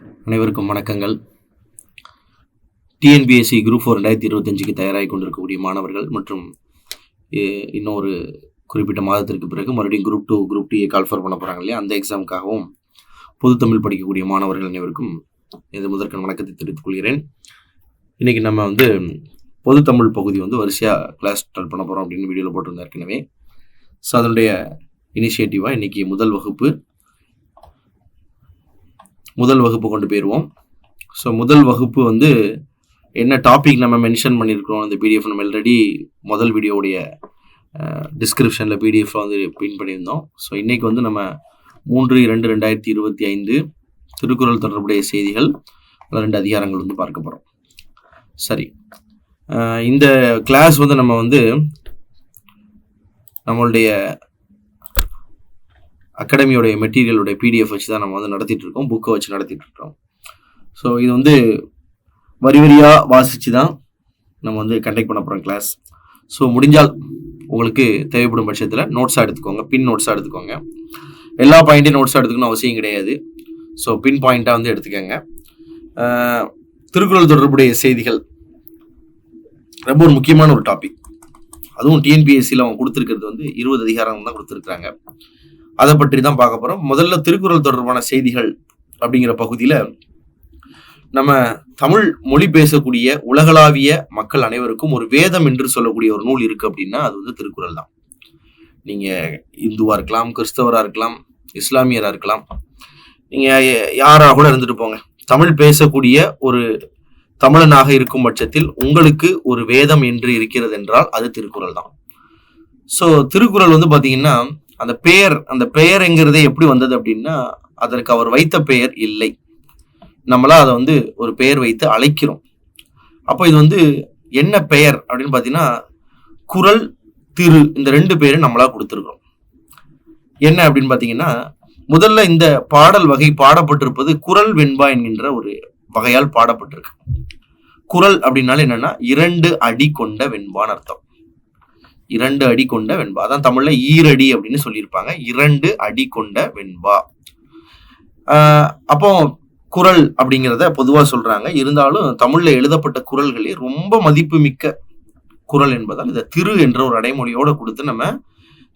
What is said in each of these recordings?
அனைவருக்கும் வணக்கங்கள். TNPSC group 4 2025க்கு தயாராகி கொண்டிருக்கக்கூடிய மாணவர்கள் மற்றும் இன்னும் ஒரு குறிப்பிட்ட மாதத்திற்கு பிறகு மறுபடியும் குரூப் 2 குரூப் டியை கால்ஃபர் பண்ண போகிறாங்க இல்லையா, அந்த எக்ஸாமுக்காகவும் பொது தமிழ் படிக்கக்கூடிய மாணவர்கள் அனைவருக்கும் இது முதற்கண் வணக்கத்தை தெரிவித்துக் கொள்கிறேன். இன்றைக்கி நம்ம பொது தமிழ் பகுதி வரிசையாக கிளாஸ் ஸ்டார்ட் பண்ண போகிறோம் அப்படின்னு வீடியோவில் போட்டிருந்தேன் ஏற்கனவே. ஸோ அதனுடைய இனிஷியேட்டிவாக இன்றைக்கி முதல் வகுப்பு கொண்டு போயிடுவோம். ஸோ முதல் வகுப்பு என்ன டாபிக் நம்ம மென்ஷன் பண்ணியிருக்கிறோம் அந்த பிடிஎஃப் நம்ம ஆல்ரெடி முதல் வீடியோவுடைய டிஸ்கிரிப்ஷனில் பிடிஎஃப்பில் பின் பண்ணியிருந்தோம். ஸோ இன்றைக்கி நம்ம 3/2/2025 திருக்குறள் தொடர்புடைய செய்திகள் 2 அதிகாரங்கள் பார்க்க போகிறோம். சரி, இந்த கிளாஸ் நம்ம நம்மளுடைய அகாடமியோடைய மெட்டீரியலுடைய பிடிஎஃப் வச்சு தான் நம்ம நடத்திட்டு இருக்கோம், புக்கை வச்சு நடத்திட்டு இருக்கோம். ஸோ இது வரி வரியாக வாசித்து தான் நம்ம கண்டக்ட் பண்ண போகிறோம் கிளாஸ். ஸோ முடிஞ்சால் உங்களுக்கு தேவைப்படும் பட்சத்தில் நோட்ஸாக எடுத்துக்கோங்க, பின் நோட்ஸாக எடுத்துக்கோங்க. எல்லா பாயிண்ட்டையும் நோட்ஸாக எடுத்துக்கணும் அவசியம் கிடையாது. ஸோ பின் பாயிண்ட்டாக எடுத்துக்கோங்க. திருக்குறள் தொடர்புடைய செய்திகள் ரொம்ப ஒரு முக்கியமான ஒரு டாபிக். அதுவும் டிஎன்பிஎஸ்சியில் அவங்க கொடுத்துருக்கிறது 20 அதிகாரம் தான் கொடுத்துருக்குறாங்க. அதை பற்றி தான் பார்க்க போகிறோம். முதல்ல திருக்குறள் தொடர்பான செய்திகள் அப்படிங்கிற பகுதியில் நம்ம தமிழ் மொழி பேசக்கூடிய உலகளாவிய மக்கள் அனைவருக்கும் ஒரு வேதம் என்று சொல்லக்கூடிய ஒரு நூல் இருக்குது அப்படின்னா அது திருக்குறள் தான். நீங்கள் இந்துவாக இருக்கலாம், கிறிஸ்தவராக இருக்கலாம், இஸ்லாமியராக இருக்கலாம், நீங்கள் யாராக கூட இருந்துட்டு போங்க, தமிழ் பேசக்கூடிய ஒரு தமிழனாக இருக்கும் பட்சத்தில் உங்களுக்கு ஒரு வேதம் என்று இருக்கிறது என்றால் அது திருக்குறள் தான். ஸோ திருக்குறள் பார்த்தீங்கன்னா அந்த பெயர்ங்கிறதே எப்படி வந்தது அப்படின்னா, அதற்கு அவர் வைத்த பெயர் இல்லை, நம்மளா அதை ஒரு பெயர் வைத்து அழைக்கிறோம். அப்போ இது என்ன பெயர் அப்படின்னு பார்த்தீங்கன்னா, குறள், திரு, இந்த 2 பேரும் நம்மளா கொடுத்துருக்கோம். என்ன அப்படின்னு பார்த்தீங்கன்னா, முதல்ல இந்த பாடல் வகை பாடப்பட்டிருப்பது குறள் வெண்பா என்கின்ற ஒரு வகையால் பாடப்பட்டிருக்கு. குறள் அப்படின்னால என்னன்னா 2 அடி கொண்ட வெண்பான்னு அர்த்தம். 2 அடி கொண்ட வெண்பா, அதான் தமிழ்ல ஈரடி அப்படின்னு சொல்லியிருப்பாங்க. 2 அடி கொண்ட வெண்பா. அப்போ குறள் அப்படிங்கிறத பொதுவாக சொல்றாங்க. இருந்தாலும் தமிழ்ல எழுதப்பட்ட குறள்களே ரொம்ப மதிப்பு மிக்க குறள் என்பதால் இதை திரு என்ற ஒரு அடைமொழியோட கொடுத்து நம்ம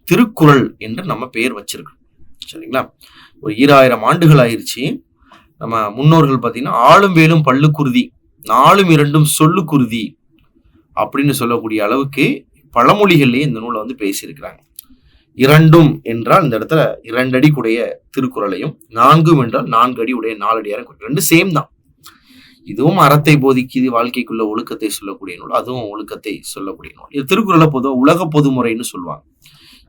திருக்குறள் என்று நம்ம பெயர் வச்சிருக்கோம். சரிங்களா? ஒரு 2000 ஆண்டுகள் ஆயிடுச்சு. நம்ம முன்னோர்கள் பார்த்தீங்கன்னா ஆளும் வேலும் பல்லு குருதி, 4ம் 2ம் சொல்லு குருதி அப்படின்னு சொல்லக்கூடிய அளவுக்கு பழமொழிகள்லேயே இந்த நூலை பேசியிருக்கிறாங்க. 2ம் என்றால் இந்த இடத்துல 2 அடி கூடிய திருக்குறளையும், 4ம் என்றால் 4 அடி உடைய 4 அடியாரம், 2 சேம் தான். இதுவும் அறத்தை போதிக்குது, வாழ்க்கைக்குள்ள ஒழுக்கத்தை சொல்லக்கூடிய நூல், அதுவும் ஒழுக்கத்தை சொல்லக்கூடிய நூல். இது திருக்குறளை பொதுவாக உலக பொதுமுறைன்னு சொல்லுவாங்க.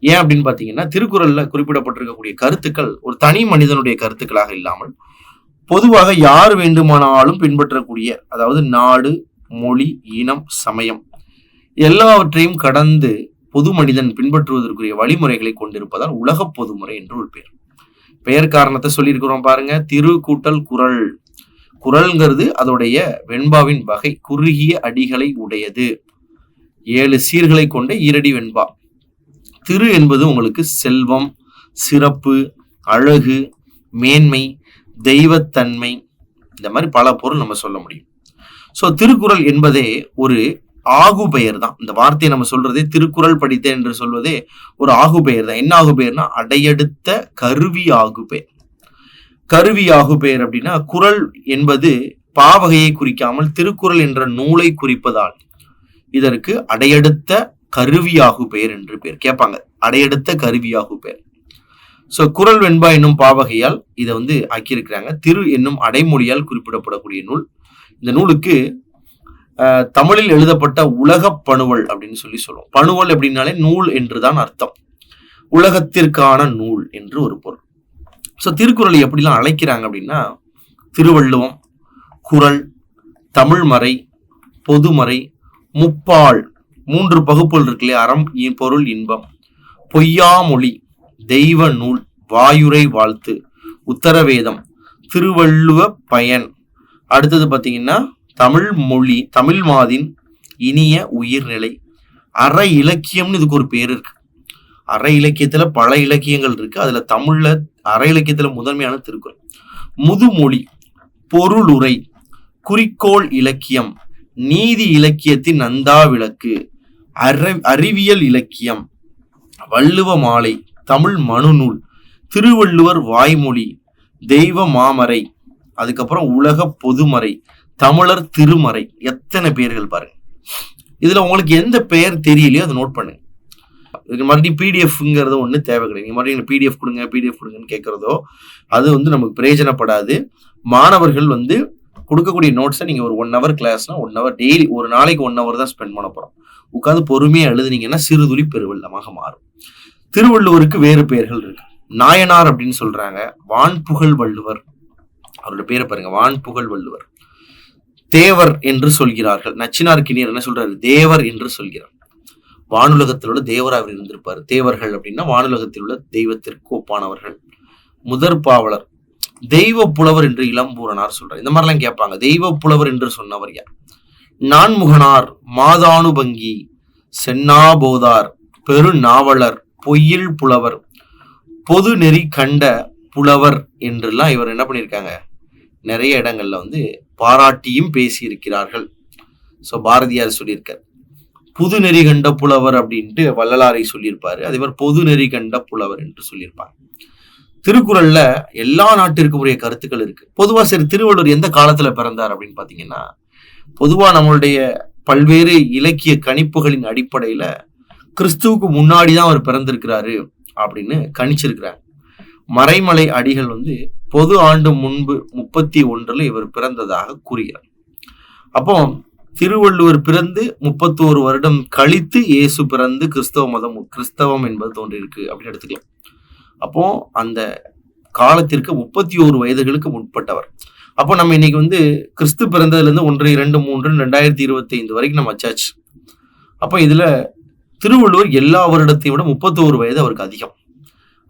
ஏன் அப்படின்னு பார்த்தீங்கன்னா, திருக்குறள்ல குறிப்பிடப்பட்டிருக்கக்கூடிய கருத்துக்கள் ஒரு தனி மனிதனுடைய கருத்துக்களாக இல்லாமல் பொதுவாக யார் வேண்டுமானாலும் பின்பற்றக்கூடிய, அதாவது நாடு, மொழி, இனம், சமயம் எல்லாவற்றையும் கடந்து பொது மனிதன் பின்பற்றுவதற்குரிய வழிமுறைகளை கொண்டிருப்பதால் உலக பொதுமுறை என்று ஒரு பெயர் காரணத்தை சொல்லியிருக்கிறோம் பாருங்க. திரு கூட்டல் குறள். குறள்ங்கிறது அதோடைய வெண்பாவின் வகை, குறுகிய அடிகளை உடையது, 7 சீர்களை கொண்ட ஈரடி வெண்பா. திரு என்பது உங்களுக்கு செல்வம், சிறப்பு, அழகு, மேன்மை, தெய்வத்தன்மை, இந்த மாதிரி பல பொருள் நம்ம சொல்ல முடியும். ஸோ திருக்குறள் என்பதே ஒரு ஆகு பெயர் தான். இந்த வார்த்தையை நம்ம சொல்றதே திருக்குறள் படித்தேன் என்று சொல்வதே ஒரு ஆகு பெயர் தான். என்ன ஆகு பெயர்னா அடையெடுத்த கருவி ஆகு பெயர். கருவி ஆகு பெயர் அப்படின்னா குறள் என்பது பாவகையை குறிக்காமல் திருக்குறள் என்ற நூலை குறிப்பதால் இதற்கு அடையெடுத்த கருவியாகு பெயர் என்று பெயர். கேட்பாங்க, அடையெடுத்த கருவியாகு பெயர். ஸோ குறள் வெண்பா என்னும் பாவகையால் இதை ஆக்கியிருக்கிறாங்க. திரு என்னும் அடைமொழியால் குறிப்பிடப்படக்கூடிய நூல். இந்த நூலுக்கு தமிழில் எழுதப்பட்ட உலக பணுவல் அப்படின்னு சொல்லுவோம். பணுவல் அப்படின்னாலே நூல் என்றுதான் அர்த்தம். உலகத்திற்கான நூல் என்று ஒரு பொருள். ஸோ திருக்குறளை எப்படிலாம் அழைக்கிறாங்க அப்படின்னா, திருவள்ளுவம், குறள், தமிழ்மறை, பொதுமறை, முப்பால், 3 பகுப்புகள் இருக்குல்லையே, அறம், பொருள், இன்பம், பொய்யாமொழி, தெய்வ நூல், வாயுரை வாழ்த்து, உத்தரவேதம், திருவள்ளுவ பயன், அடுத்தது பார்த்தீங்கன்னா தமிழ் மொழி, தமிழ் மாதின், இனிய உயிர்நிலை, அற இலக்கியம்னு இதுக்கு ஒரு பேர் இருக்கு. அற இலக்கியத்துல பல இலக்கியங்கள் இருக்கு. அதுல தமிழ்ல அற இலக்கியத்துல முதன்மையான திருக்குறள். முதுமொழி, பொருளுரை, குறிக்கோள் இலக்கியம், நீதி இலக்கியத்தின் நந்தா விளக்கு, அறிவியல் இலக்கியம், வள்ளுவ மாலை, தமிழ் மனுநூல், திருவள்ளுவர் வாய்மொழி, தெய்வ மாமறை, அதுக்கப்புறம் உலக பொதுமறை, தமிழர் திருமறை. எத்தனை பெயர்கள் பாருங்க. இதுல உங்களுக்கு எந்த பெயர் தெரியலையோ அதை நோட் பண்ணுங்க. மறுபடியும் பிடிஎஃப்ங்கிறது ஒண்ணு தேவை கிடையாது. நீங்க மறுபடியும் பிடிஎஃப் கொடுங்கன்னு கேட்கறதோ அது நமக்கு பிரயோஜனப்படாது. மாணவர்கள் கொடுக்கக்கூடிய நோட்ஸை நீங்க ஒரு 1 hour கிளாஸ்னா 1 hour டெய்லி, ஒரு நாளைக்கு 1 hour தான் ஸ்பெண்ட் பண்ண போறோம். உட்காந்து பொறுமையா எழுதுனீங்கன்னா சிறுதுளி பெருவெள்ளமாக மாறும். திருவள்ளுவருக்கு வேறு பெயர்கள் இருக்கு. நாயனார் அப்படின்னு சொல்றாங்க. வான்புகழ் வள்ளுவர், அவரோட பேரை பாருங்க, வான்புகழ் வள்ளுவர். தேவர் என்று சொல்கிறார்கள். நச்சினார்க்கினியர் என்ன சொல்றாரு? தேவர் என்று சொல்கிறார். வானுலகத்தில் உள்ள தேவராக இருந்திருப்பார். தேவர்கள் அப்படின்னா வானுலகத்தில் உள்ள தெய்வத்திற்கு ஒப்பானவர்கள். முதற் பாவலர், தெய்வ புலவர் என்று இளம்பூரனார் சொல்றார். இந்த மாதிரிலாம் கேட்பாங்க. தெய்வ புலவர் என்று சொன்னவர் யார்? நான்முகனார், மாதானுபங்கி, சென்னாபோதார், பெரு நாவலர், பொய்யில் புலவர், பொது நெறி கண்ட புலவர் என்றெல்லாம் இவர் என்ன பண்ணியிருக்காங்க, நிறைய இடங்கள்ல பாராட்டியும் பேசி இருக்கிறார்கள். ஸோ பாரதியார் சொல்லியிருக்கார் புது நெறி கண்ட புலவர் அப்படின்ட்டு வள்ளலாரை சொல்லியிருப்பாரு. அதே மாதிரி பொது நெறி கண்ட புலவர் என்று சொல்லியிருப்பாங்க. திருக்குறள்ல எல்லா நாட்டிற்கும் உரிய கருத்துக்கள் இருக்கு. பொதுவா சரி, திருவள்ளுவர் எந்த காலத்துல பிறந்தார் அப்படின்னு பாத்தீங்கன்னா, பொதுவா நம்மளுடைய பல்வேறு இலக்கிய கணிப்புகளின் அடிப்படையில கிறிஸ்துவுக்கு முன்னாடிதான் அவர் பிறந்திருக்கிறாரு அப்படின்னு கணிச்சிருக்கிறார். மறைமலை அடிகள் பொது ஆண்டு முன்பு 31 இவர் பிறந்ததாக கூறுகிறார். அப்போ திருவள்ளுவர் பிறந்து 31 வருடம் கழித்து இயேசு பிறந்து கிறிஸ்தவம் என்பது தோன்றியிருக்கு அப்படின்னு எடுத்துக்கலாம். அப்போ அந்த காலத்திற்கு 31 வயதுகளுக்கு முற்பட்டவர். அப்போ நம்ம இன்னைக்கு கிறிஸ்து பிறந்ததுல இருந்து 1, 2, 3 2025 வரைக்கும் நம்ம வச்சாச்சு. அப்போ இதுல திருவள்ளுவர் எல்லா வருடத்தையும் விட 31 வயது அவருக்கு அதிகம்.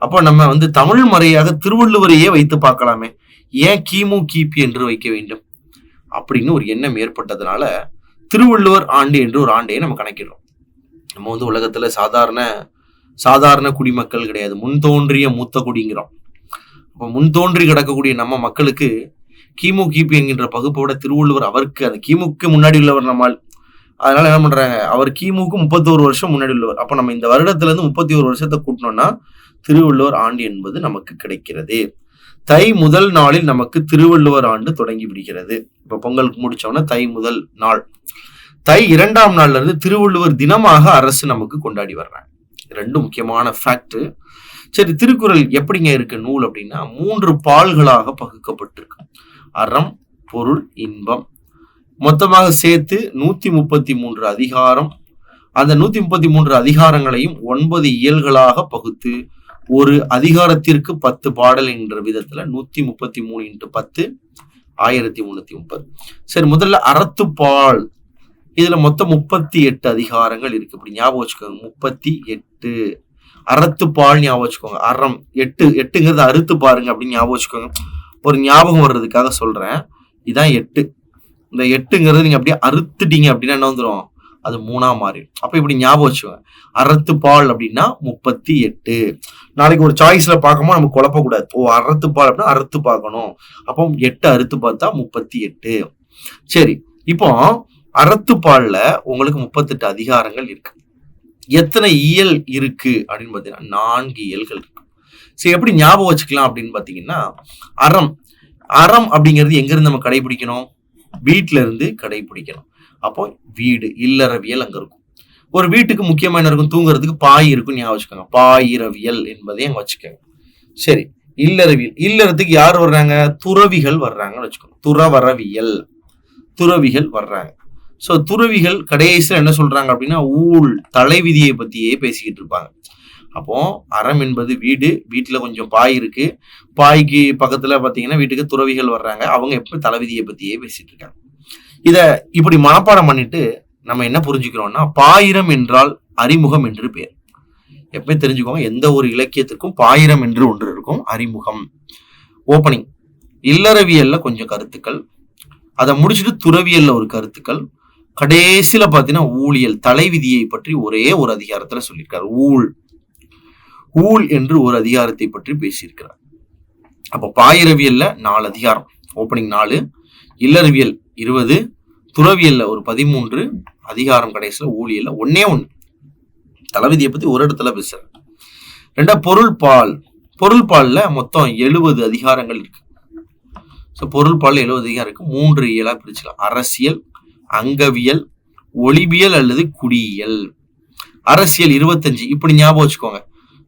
அப்போ நம்ம தமிழ் மறையாக திருவள்ளுவரையே வைத்து பார்க்கலாமே, ஏன் கிமு கிபி என்று வைக்க வேண்டும் அப்படின்னு ஒரு எண்ணம் ஏற்பட்டதுனால திருவள்ளுவர் ஆண்டு என்று ஒரு ஆண்டையே நம்ம கணக்கிடுறோம். நம்ம உலகத்துல சாதாரண குடிமக்கள் கிடையாது, முன்தோன்றிய மூத்த குடிங்கிறோம். அப்போ முன்தோன்றி கிடக்கக்கூடிய நம்ம மக்களுக்கு கிமு கிபி என்கின்ற பகுப்போட திருவள்ளுவர் அவருக்கு அந்த கிமுக்கு முன்னாடி உள்ளவர் நம்மால். அதனால என்ன பண்றாங்க, அவர் கிமுக்கு 31 வருஷம் முன்னாடி உள்ளவர். அப்ப நம்ம இந்த வருடத்துல இருந்து 31 வருஷத்தை கூட்டணும்னா திருவள்ளுவர் ஆண்டு என்பது நமக்கு கிடைக்கிறது. தை முதல் நாளில் நமக்கு திருவள்ளுவர் ஆண்டு தொடங்கி விடுகிறது. இப்ப பொங்கலுக்கு முடிச்சோம்னா தை முதல் நாள். தை 2ஆம் நாள்ல இருந்து திருவள்ளுவர் தினமாக அரசு நமக்கு கொண்டாடி வர்றாங்க. 2 முக்கியமான ஃபேக்ட். சரி, திருக்குறள் எப்படிங்க இருக்கு நூல் அப்படின்னா 3 பால்களாக பகுக்கப்பட்டிருக்கு. அறம், பொருள், இன்பம். மொத்தமாக சேர்த்து 133 அதிகாரம். அந்த 133 அதிகாரங்களையும் 9 இயல்களாக பகுத்து ஒரு அதிகாரத்திற்கு 10 பாடல் என்ற விதத்துல 133 × 10 1330. சரி, முதல்ல அறத்துப்பால். இதுல மொத்தம் 38 அதிகாரங்கள் இருக்கு. இப்படி ஞாபகம் வச்சுக்கோங்க, 38 அறத்துப்பால் ஞாபகம் வச்சுக்கோங்க. அறம் 8 அறுத்து பாருங்க அப்படின்னு ஞாபகம் வச்சுக்கோங்க. ஒரு ஞாபகம் வர்றதுக்காக சொல்றேன். இதான் 8. இந்த 8 நீங்க அப்படியே அறுத்துட்டீங்க அப்படின்னா என்ன வந்துடும், அது 3ஆ மாறிடும். அப்ப இப்படி ஞாபகம் வச்சுக்கோங்க, அறத்துப்பால் அப்படின்னா 38. நாளைக்கு ஒரு சாய்ஸ்ல பார்க்கும்போது நமக்கு குழப்பக்கூடாது. அறத்துப்பால் அப்படின்னா அறுத்து பார்க்கணும். அப்போ 8 அறுத்து பார்த்தா 38. சரி, இப்போ அறத்துப்பால்ல உங்களுக்கு 38 அதிகாரங்கள் இருக்கு. எத்தனை இயல் இருக்கு அப்படின்னு பாத்தீங்கன்னா 4 இயல்கள் இருக்கு. சரி, எப்படி ஞாபகம் வச்சுக்கலாம் அப்படின்னு பாத்தீங்கன்னா, அறம் அப்படிங்கிறது எங்க இருந்து நம்ம கடைபிடிக்கணும், வீட்டுல இருந்து கடைபிடிக்கணும். அப்போ வீடு, இல்லறவியல் அங்க இருக்கும். ஒரு வீட்டுக்கு முக்கியமா என்ன இருக்கும், தூங்குறதுக்கு பாய் இருக்கும், ஞாபகம் வச்சுக்கோங்க. பாயிரவியல் என்பதையும் அங்க வச்சுக்கோங்க. சரி, இல்லறவியல். இல்லறத்துக்கு யார் வர்றாங்க, துறவிகள் வர்றாங்கன்னு வச்சுக்கோங்க. துறவிகள் வர்றாங்க. சோ துறவிகள் கடைசியில் என்ன சொல்றாங்க அப்படின்னா, தலை விதியை பத்தியே பேசிக்கிட்டு இருப்பாங்க. அப்போ அறம் என்பது வீடு, வீட்டுல கொஞ்சம் பாய் இருக்கு, பாய்க்கு பக்கத்துல பாத்தீங்கன்னா வீட்டுக்கு துறவிகள் வர்றாங்க, அவங்க எப்ப தலைவிதியை பத்தியே பேசிட்டு இருக்காங்க. இத இப்படி மனப்பாடம் பண்ணிட்டு நம்ம என்ன புரிஞ்சுக்கிறோம்னா, பாயிரம் என்றால் அறிமுகம் என்று பேர். எப்பவுமே தெரிஞ்சுக்கோங்க, எந்த ஒரு இலக்கியத்திற்கும் பாயிரம் என்று ஒன்று இருக்கும், அறிமுகம், ஓப்பனிங். இல்லறவியல்ல கொஞ்சம் கருத்துக்கள், அதை முடிச்சுட்டு துறவியல்ல ஒரு கருத்துக்கள், கடைசியில பாத்தீங்கன்னா ஊழியல், தலைவிதியை பற்றி ஒரே ஒரு அதிகாரத்துல சொல்லியிருக்காரு. ஊழ் என்று ஒரு அதிகாரத்தை பற்றி பேசியிருக்கிறார். அப்ப பாயிரவியல்ல 4 அதிகாரம், ஓப்பனிங் 4, இல்லறிவியல் 20, துறவியல்ல ஒரு 13, அதிகாரம் கடைசியில் ஊழியல்ல 1. தளபதியை பத்தி ஒரு இடத்துல பேசுறேன். 2 பொருள்பால். பொருள்பால்ல மொத்தம் 70 அதிகாரங்கள் இருக்கு. பொருள்பால் 70 அதிகாரம் இருக்கு. 3 இயலா பிரிச்சுக்கலாம். அரசியல், அங்கவியல், ஒளிபியல் அல்லது குடியியல். அரசியல் 25. இப்படி ஞாபகம் வச்சுக்கோங்க.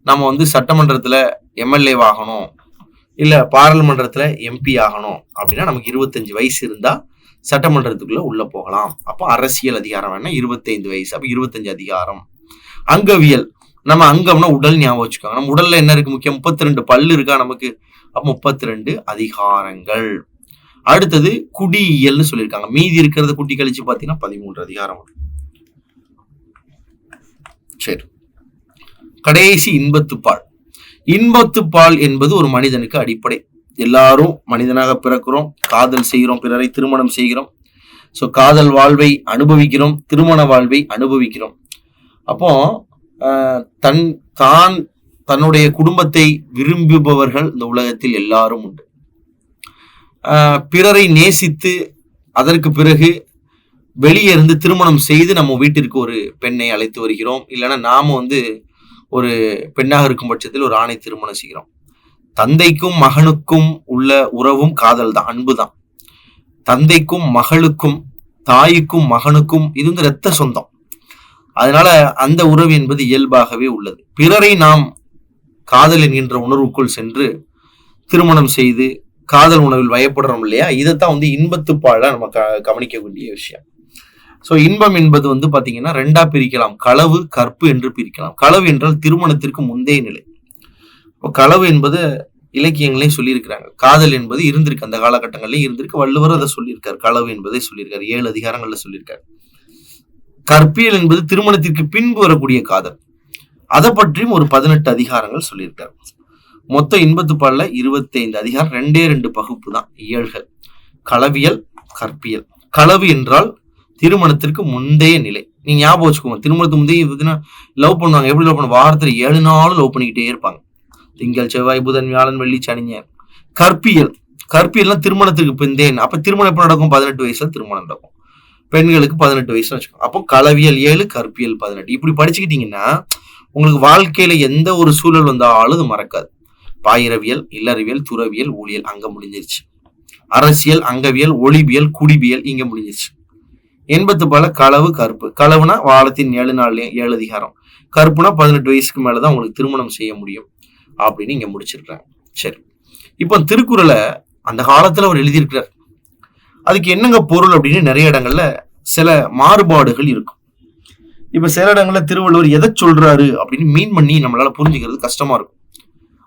நம்ம சட்டமன்றத்துல எம்எல்ஏ ஆகணும், இல்ல பாராளுமன்றத்துல எம்பி ஆகணும் அப்படின்னா நமக்கு 25 வயசு இருந்தா சட்டமன்றத்துக்குள்ள உள்ள போகலாம். அப்போ அரசியல் அதிகாரம் வேணா 25 வயசு, அப்ப 25 அதிகாரம். அங்கவியல், நம்ம அங்கம்னா உடல் ஞாபகம் வச்சுக்கோங்க. நம்ம உடல்ல என்ன இருக்கு முக்கியம்? 32 பல்லு இருக்கா நமக்கு, அப்ப 32 அதிகாரங்கள். அடுத்தது குடியியல்னு சொல்லியிருக்காங்க. மீதி இருக்கிறத குட்டி கழிச்சு பாத்தீங்கன்னா 13 அதிகாரம். சரி, கடைசி இன்பத்துப்பால். இன்பத்துப்பால் என்பது ஒரு மனிதனுக்கு அடிப்படை. எல்லாரும் மனிதனாக பிறக்கிறோம், காதல் செய்கிறோம், பிறரை திருமணம் செய்கிறோம். காதல் வாழ்வை அனுபவிக்கிறோம், திருமண வாழ்வை அனுபவிக்கிறோம். அப்போ தன்னுடைய குடும்பத்தை விரும்புபவர்கள் இந்த உலகத்தில் எல்லாரும் உண்டு. பிறரை நேசித்து அதற்கு பிறகு வெளியே இருந்து திருமணம் செய்து நம்ம வீட்டிற்கு ஒரு பெண்ணை அழைத்து வருகிறோம். இல்லைன்னா நாம ஒரு பெண்ணாக இருக்கும் பட்சத்தில் ஒரு ஆணை திருமணம் செய்கிறோம். தந்தைக்கும் மகனுக்கும் உள்ள உறவும் காதல் தான், அன்பு தான். தந்தைக்கும் மகளுக்கும், தாய்க்கும் மகனுக்கும் இது இரத்த சொந்தம். அதனால அந்த உறவு என்பது இயல்பாகவே உள்ளது. பிறரை நாம் காதல் என்கின்ற உணர்வுக்குள் சென்று திருமணம் செய்து காதல் உணர்வில் வயப்படுறோம் இல்லையா? இதைத்தான் இன்பத்துப்பாழ நம்ம கவனிக்க வேண்டிய விஷயம். இன்பம் என்பது பாத்தீங்கன்னா 2ஆ பிரிக்கலாம். களவு, கற்பு என்று பிரிக்கலாம். களவு என்றால் திருமணத்திற்கு முந்தைய நிலை. களவு என்பது இலக்கியங்களையும் சொல்லியிருக்கிறாங்க. காதல் என்பது இருந்திருக்கு, அந்த காலகட்டங்கள்லயும் இருந்திருக்கு. வள்ளுவர் அதை சொல்லியிருக்காரு, களவு என்பதை சொல்லியிருக்காரு, 7 அதிகாரங்கள்ல சொல்லியிருக்காரு. கற்பியல் என்பது திருமணத்திற்கு பின்பு வரக்கூடிய காதல், அதை பற்றியும் ஒரு 18 அதிகாரங்கள் சொல்லியிருக்காரு. மொத்தம் இன்பத்துப்பால்ல 25 அதிகாரம், 2 பகுப்பு தான் இயல்கள். களவியல், கற்பியல். களவு என்றால் திருமணத்திற்கு முந்தைய நிலை. நீங்க ஞாபகம் வச்சுக்கோங்க, திருமணத்துக்கு முந்தைய லவ் பண்ணுவாங்க. எப்படி லவ் பண்ணுவாங்க? வாரத்துல 7 நாளும் லவ் பண்ணிக்கிட்டே இருப்பாங்க. திங்கள், செவ்வாய், புதன், வியாழன், வெள்ளி, சனி, ஞாயிறு. கற்பியல். கற்பியல்லாம் திருமணத்துக்கு பிந்தைய. அப்ப திருமணம் எப்ப நடக்கும்? 18 வயசுல திருமணம் நடக்கும். பெண்களுக்கு 18 வயசுல வச்சுக்கோங்க. அப்போ களவியல் 7, கற்பியல் 18. இப்படி படிச்சுக்கிட்டீங்கன்னா உங்களுக்கு வாழ்க்கையில எந்த ஒரு சூழல் வந்தாலும் அது மறக்காது. பாயிரவியல், இல்லறிவியல், துறவியல், ஊழியல் அங்க முடிஞ்சிருச்சு. அரசியல், அங்கவியல், ஒளிபியல், குடிபியல் இங்க முடிஞ்சிருச்சு. இன்பத்துப்பால களவு, கற்பு. களவுனா வாரத்தின் 7 நாள்லயே 7 அதிகாரம். கற்புனா 18 வயசுக்கு மேலதான் உங்களுக்கு திருமணம் செய்ய முடியும் அப்படின்னு இங்க முடிச்சிருக்காங்க. சரி, இப்போ திருக்குறளை அந்த காலத்துல அவர் எழுதியிருக்கிறார். அதுக்கு என்னங்க பொருள் அப்படின்னு நிறைய இடங்கள்ல சில மாறுபாடுகள் இருக்கும். இப்ப சில இடங்கள்ல திருவள்ளுவர் எதை சொல்றாரு அப்படின்னு மீன் பண்ணி நம்மளால புரிஞ்சுக்கிறது கஷ்டமா இருக்கும்.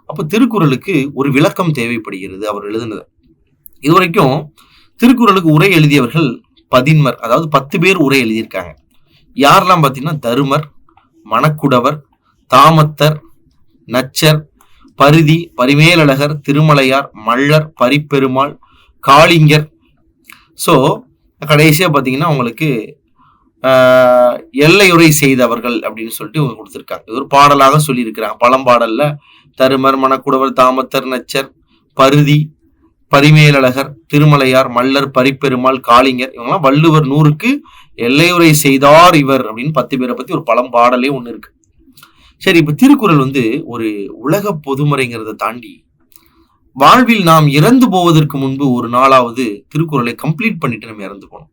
அப்ப திருக்குறளுக்கு ஒரு விளக்கம் தேவைப்படுகிறது. அவர் எழுதுனது இதுவரைக்கும் திருக்குறளுக்கு உரை எழுதியவர்கள் 10 அதாவது 10 பேர் உரை எழுதியிருக்காங்க. யாரெல்லாம் பாத்தீங்கன்னா தருமர், மணக்குடவர், தாமத்தர், நச்சர், பரிதி, பரிமேலழகர், திருமலையார், மள்ளர், பரிப்பெருமாள், காளிங்கர். கடைசியா பாத்தீங்கன்னா உங்களுக்கு எல்லையுரை செய்தவர்கள் அப்படின்னு சொல்லிட்டு இவங்க கொடுத்திருக்காங்க. இது ஒரு பாடலாக சொல்லியிருக்கிறாங்க. பழம்பாடல்ல தருமர், மணக்குடவர், தாமத்தர், நச்சர், பரிதி, பரிமேலழகர், திருமலையார், மள்ளர், பரிப்பெருமாள், காளிங்கர் இவங்கெல்லாம் வள்ளுவர் 100க்கு எல்லையுரை செய்தார் இவர் அப்படின்னு 10 பேரை பத்தி ஒரு பழம்பாடலே ஒண்ணு இருக்கு. சரி, இப்ப திருக்குறள் ஒரு உலக பொதுமுறைங்கிறத தாண்டி வாழ்வில் நாம் இறந்து போவதற்கு முன்பு ஒரு நாளாவது திருக்குறளை கம்ப்ளீட் பண்ணிட்டு நம்ம இறந்து போனோம்.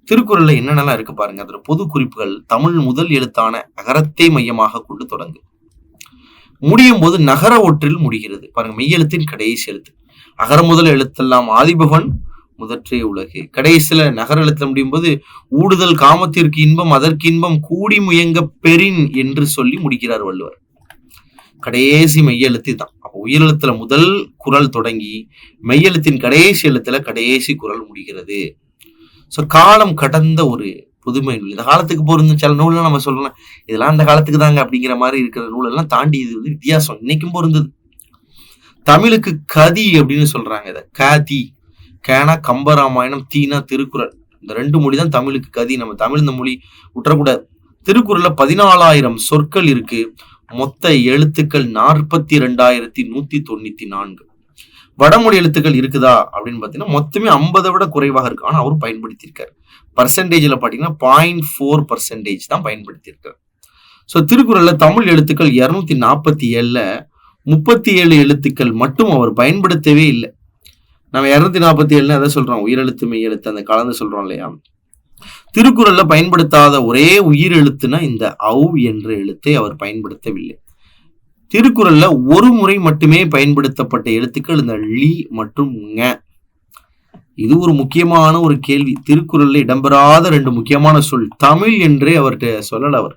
திருக்குறள்ல என்னென்னலாம் இருக்கு பாருங்க. அதோட பொது குறிப்புகள் தமிழ் முதல் எழுத்தான அகரத்தை மையமாக கொண்டு தொடங்கு. முடியும் போது நகர ஒற்றில் முடிகிறது பாருங்க. மெய்யெழுத்தின் கடைசி எழுத்து. அகர முதல் எழுத்தெல்லாம் ஆதிபகவன் முதற்றே உலகு. கடைசியில நகர எழுத்துல முடியும் போது ஊடுதல் காமத்திற்கு இன்பம் அதற்கு இன்பம் கூடி முயங்க பெறின் என்று சொல்லி முடிக்கிறார் வள்ளுவர். கடைசி மெய்யெழுத்து தான். அப்ப உயிரெழுத்துல முதல் குறள் தொடங்கி மெய்யெழுத்தின் கடைசி எழுத்துல கடைசி குறள் முடிகிறது. காலம் கடந்த ஒரு புதுமை நூல். இந்த காலத்துக்கு பொருந்தும் சில நூல்லாம் நம்ம சொல்லலாம், இதெல்லாம் அந்த காலத்துக்கு தாங்க அப்படிங்கிற மாதிரி இருக்கிற நூல் எல்லாம் தாண்டி இது வித்தியாசம் இன்னைக்கும் பொருந்தது. தமிழுக்கு கதி அப்படின்னு சொல்றாங்க. இதை காதி, கேனா கம்பராமாயணம், தீனா திருக்குறள். இந்த 2 மொழி தான் தமிழுக்கு கதி. நம்ம தமிழ் இந்த மொழி விட்டுறக்கூடாது. திருக்குறள்ல 14,000 சொற்கள் இருக்கு. மொத்த எழுத்துக்கள் 42,194. வடமொழி எழுத்துக்கள் இருக்குதா அப்படின்னு பார்த்தீங்கன்னா மொத்தமே 50 விட குறைவாக இருக்கு. ஆனால் அவரும் பயன்படுத்தியிருக்காரு. பர்சன்டேஜில் பார்த்தீங்கன்னா 0.4% தான் பயன்படுத்தியிருக்காரு. ஸோ திருக்குறளில் தமிழ் எழுத்துக்கள் 247ல் 37 எழுத்துக்கள் மட்டும் அவர் பயன்படுத்தவே இல்லை. நம்ம 247 எதை சொல்றோம்? உயிரெழுத்து மெய் எழுத்து அந்த கலந்து சொல்றோம் இல்லையா? திருக்குறள்ல பயன்படுத்தாத ஒரே உயிர் எழுத்துனா இந்த ஔ என்ற எழுத்தை அவர் பயன்படுத்தவில்லை. திருக்குறள்ல ஒரு முறை மட்டுமே பயன்படுத்தப்பட்ட எழுத்துக்கள் இந்த ழி மற்றும் ங. இது ஒரு முக்கியமான ஒரு கேள்வி. திருக்குறள்ல இடம்பெறாத 2 முக்கியமான சொல் தமிழ் என்றே அவர்கிட்ட சொல்லல. அவர்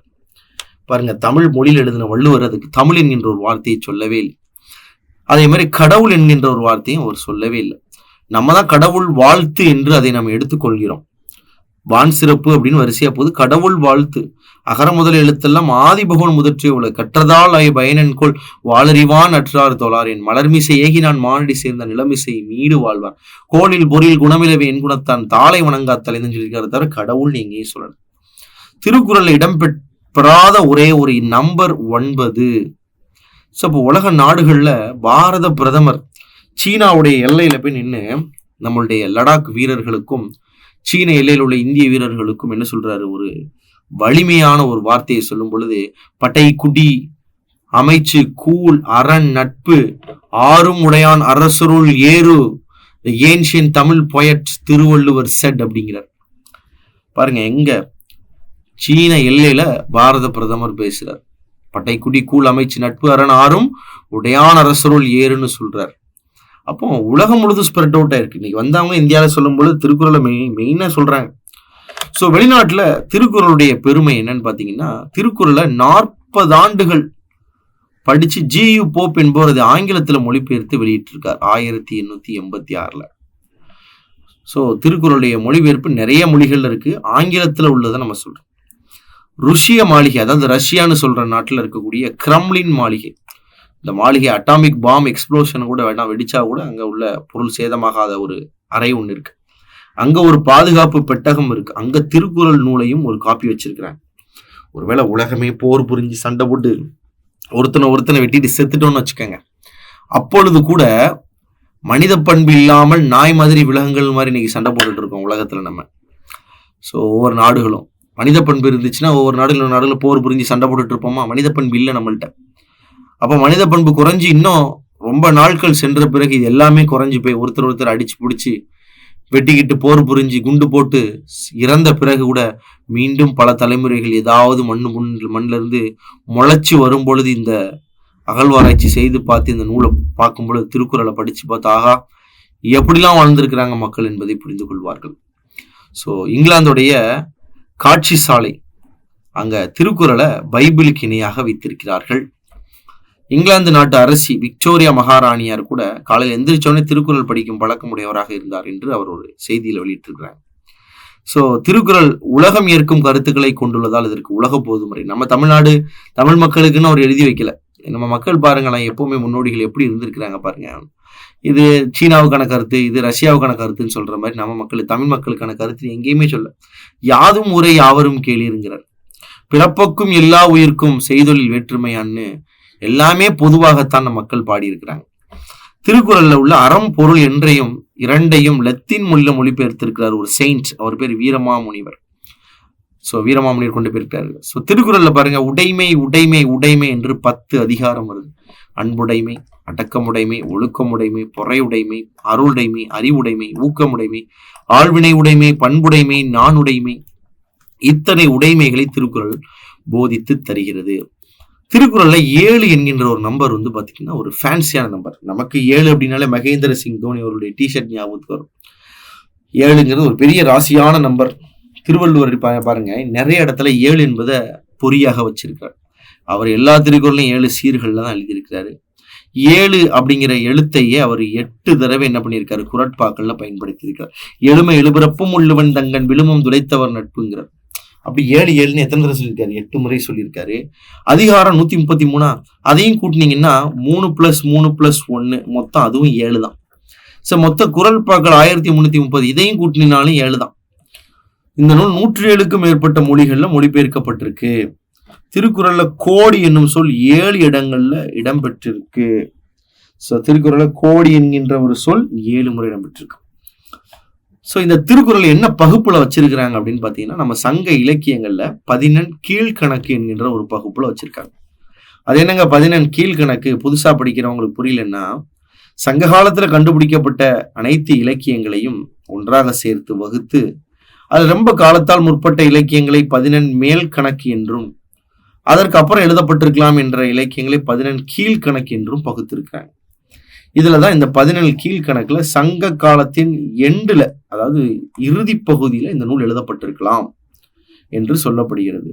பாருங்க, தமிழ் மொழியில் எழுதின வள்ளுவர் அதுக்கு தமிழ் என்கின்ற ஒரு வார்த்தையை சொல்லவே இல்லை. அதே மாதிரி கடவுள் என்கின்ற ஒரு வார்த்தையும் அவர் சொல்லவே இல்லை. நம்ம தான் கடவுள் வாழ்த்து என்று அதை நம்ம எடுத்துக்கொள்கிறோம். வான் சிறப்பு அப்படின்னு வரிசையா போது கடவுள் வாழ்த்து. அகர முதல் எழுத்தெல்லாம் ஆதிபகவன் முதற்றே உள்ள கற்றதால் பயனென்கொள் வாளறிவான் அற்றார் தொழார் என் மலர்மிசை ஏகி நான் மானடி சேர்ந்த நிலமிசை மீடு வாழ்வார் கோளில் பொறில் குணமிலவே என் குணத்தான் தாளை வணங்கா தலைன்னு சொல்லியிருக்காரு. தவிர கடவுள் எங்கேயும் சொல்லணும். திருக்குறள் இடம்பெறாத ஒரே ஒரு நம்பர் 9. ஸோ இப்போ உலக நாடுகள்ல பாரத பிரதமர் சீனாவுடைய எல்லையில போய் நின்று நம்மளுடைய லடாக் வீரர்களுக்கும் சீன எல்லையில் உள்ள இந்திய வீரர்களுக்கும் என்ன சொல்றாரு? ஒரு வலிமையான ஒரு வார்த்தையை சொல்லும் பொழுது, பட்டை குடி அமைச்சு கூழ் அரண் நட்பு ஆறும் உடையான் அரசருள் ஏறு ancient Tamil poet Thiruvalluvar set அப்படிங்கிறார். பாருங்க, எங்க சீன எல்லையில பாரத பிரதமர் பேசுறார். பட்டை குடி கூழ் அமைச்சு நட்பு அரண் ஆறும் உடையான் அரசருள் ஏறுன்னு சொல்றார். அப்போ உலகம் முழுதும் ஸ்ப்ரெட் அவுட் ஆயிருக்கு. இன்னைக்கு வந்தவங்க இந்தியாவில் சொல்லும்போது திருக்குறளை மெயினா சொல்றாங்க. ஸோ வெளிநாட்டுல திருக்குறளுடைய பெருமை என்னன்னு பாத்தீங்கன்னா, திருக்குறளை 40 ஆண்டுகள் படிச்சு ஜியு போப் என்பவர் அதை ஆங்கிலத்துல மொழிபெயர்த்து வெளியிட்டிருக்கார் 1886ல். ஸோ திருக்குறளுடைய மொழிபெயர்ப்பு நிறைய மொழிகள்ல இருக்கு. ஆங்கிலத்துல உள்ளதை நம்ம சொல்றோம். ருஷ்ய மாளிகை, அதாவது ரஷ்யான்னு சொல்ற நாட்டுல இருக்கக்கூடிய கிரெம்ளின் மாளிகை, இந்த மாளிகை அட்டாமிக் பாம் எக்ஸ்ப்ளோஷன் கூட வேணா வெடிச்சா கூட அங்க உள்ள பொருள் சேதமாகாத ஒரு அறை ஒன்று இருக்கு. அங்க ஒரு பாதுகாப்பு பெட்டகம் இருக்கு. அங்க திருக்குறள் நூலையும் ஒரு காப்பி வச்சிருக்கிறாங்க. ஒருவேளை உலகமே போர் புரிஞ்சு சண்டை போட்டு ஒருத்தனை வெட்டிட்டு செத்துட்டோம்னு வச்சுக்கோங்க, அப்பொழுது கூட மனித பண்பு இல்லாமல் நாய் மாதிரி விலங்குகள் மாதிரி இன்னைக்கு சண்டை போட்டுட்டு இருக்கோம் உலகத்துல நம்ம. ஸோ ஒவ்வொரு நாடுகளும் மனித பண்பு இருந்துச்சுன்னா ஒவ்வொரு நாடுகளும் போர் புரிஞ்சு சண்டை போட்டுட்டு இருப்போமா? மனித பண்பு இல்லை நம்மள்கிட்ட. அப்ப மனித பண்பு குறைஞ்சி இன்னும் ரொம்ப நாட்கள் சென்ற பிறகு இது எல்லாமே குறைஞ்சு போய் ஒருத்தர் அடிச்சு பிடிச்சி வெட்டிக்கிட்டு போர் புரிஞ்சு குண்டு போட்டு இறந்த பிறகு கூட மீண்டும் பல தலைமுறைகள் ஏதாவது மண்ணில இருந்து முளைச்சு வரும் பொழுது இந்த அகழ்வாராய்ச்சி செய்து பார்த்து இந்த நூலை பார்க்கும் பொழுது திருக்குறளை படிச்சு பார்த்து ஆகா எப்படிலாம் வாழ்ந்திருக்கிறாங்க மக்கள் என்பதை புரிந்து கொள்வார்கள். ஸோ இங்கிலாந்துடைய காட்சி சாலை அங்க திருக்குறளை பைபிளுக்கு இணையாக வைத்திருக்கிறார்கள். இங்கிலாந்து நாட்டு அரசி விக்டோரியா மகாராணியார் கூட காலையில் எந்திரிச்சோடனே திருக்குறள் படிக்கும் பழக்கம் உடையவராக இருந்தார் என்று அவர் ஒரு செய்தியில வெளியிட்டிருக்கிறார். ஸோ திருக்குறள் உலகம் ஏற்கும் கருத்துக்களை கொண்டுள்ளதால் இதற்கு உலக பொதுமுறை. நம்ம தமிழ்நாடு தமிழ் மக்களுக்குன்னு அவர் எழுதி வைக்கல. நம்ம மக்கள் பாருங்களேன், எப்பவுமே முன்னோடிகள் எப்படி இருந்திருக்கிறாங்க பாருங்க. இது சீனாவுக்கான கருத்து, இது ரஷ்யாவுக்கான கருத்துன்னு சொல்ற மாதிரி நம்ம மக்கள் தமிழ் மக்களுக்கான கருத்து எங்கேயுமே சொல்ல. யாதும் ஊரே யாவரும் கேளீருங்கிறார். பிறப்புக்கும் எல்லா உயிர்க்கும் செய்தொழில் வேற்றுமையான்னு எல்லாமே பொதுவாகத்தான் நம்ம மக்கள் பாடியிருக்கிறாங்க. திருக்குறள்ல உள்ள அறம் பொருள் என்றையும் இரண்டையும் லத்தீன் மொழியில மொழிபெயர்த்திருக்கிறார் ஒரு செயின்ட். அவர் பேர் வீரமாமுனிவர். ஸோ வீரமாமுனிவர் கொண்டு போயிருக்கிறாரு. ஸோ திருக்குறள்ல பாருங்க, உடைமை உடைமை உடைமை என்று 10 அதிகாரம் வருது. அன்புடைமை, அடக்கமுடைமை, ஒழுக்கமுடைமை, பொறையுடைமை, அருளுடைமை, அறிவுடைமை, ஊக்கமுடைமை, ஆழ்வினை உடைமை, பண்புடைமை, நானுடைமை, இத்தனை உடைமைகளை திருக்குறள் போதித்து தருகிறது. திருக்குறள்ல 7 என்கின்ற ஒரு நம்பர் வந்து பாத்தீங்கன்னா ஒரு ஃபேன்சியான நம்பர். நமக்கு 7 அப்படின்னாலே மகேந்திர சிங் தோனி அவருடைய டிஷர்ட் ஞாபகத்துக்கு வரும். 7ங்கிறது ஒரு பெரிய ராசியான நம்பர். திருவள்ளுவர் பாருங்க, நிறைய இடத்துல 7 என்பதை பொறியாக வச்சிருக்கிறார். அவர் எல்லா திருக்குறளையும் 7 சீர்கள்ல தான் எழுதியிருக்கிறாரு. 7 அப்படிங்கிற எழுத்தையே அவர் 8 தடவை என்ன பண்ணியிருக்காரு? குறட்பாக்கள்ல பயன்படுத்தி இருக்காரு. எழுமை எழுபிறப்பும் உள்ளவன் தங்கன் விழுமம் துளைத்தவர் நட்புங்கிறார். அப்படி 7 எத்தனை தடவை சொல்லியிருக்காரு? 8 முறை சொல்லியிருக்காரு. அதிகாரம் 133, அதையும் கூட்டினீங்கன்னா 3 + 3 + 1 மொத்தம் அதுவும் 7 தான். ஸோ மொத்த குறள் பாக்கள் 1330, இதையும் கூட்டினாலும் 7 தான். இந்த நூல் 107க்கும் மேற்பட்ட மொழிகள்ல மொழிபெயர்க்கப்பட்டிருக்கு. திருக்குறள்ல கோடி என்னும் சொல் 7 இடங்கள்ல இடம்பெற்றிருக்கு. ஸோ திருக்குறளை கோடி என்கின்ற ஒரு சொல் 7 முறை இடம்பெற்றிருக்கு. ஸோ இந்த திருக்குறள் என்ன பகுப்புல வச்சிருக்கிறாங்க அப்படின்னு பார்த்தீங்கன்னா, நம்ம சங்க இலக்கியங்கள்ல 14 கீழ்கணக்கு என்கின்ற ஒரு பகுப்புல வச்சிருக்காங்க. அது என்னங்க 14 கீழ்கணக்கு? புதுசா படிக்கிறவங்களுக்கு புரியலன்னா, சங்க காலத்துல கண்டுபிடிக்கப்பட்ட அனைத்து இலக்கியங்களையும் ஒன்றாக சேர்த்து வகுத்து, அது ரொம்ப காலத்தால் முற்பட்ட இலக்கியங்களை 14 மேல் கணக்கு என்றும், அதற்கு அப்புறம் எழுதப்பட்டிருக்கலாம் என்ற இலக்கியங்களை 14 கீழ்கணக்கு என்றும் பகுத்திருக்கிறாங்க. இதுலதான் இந்த 14 கீழ்கணக்குல சங்க காலத்தின் எண்டுல, அதாவது இறுதி பகுதியில இந்த நூல் எழுதப்பட்டிருக்கலாம் என்று சொல்லப்படுகிறது.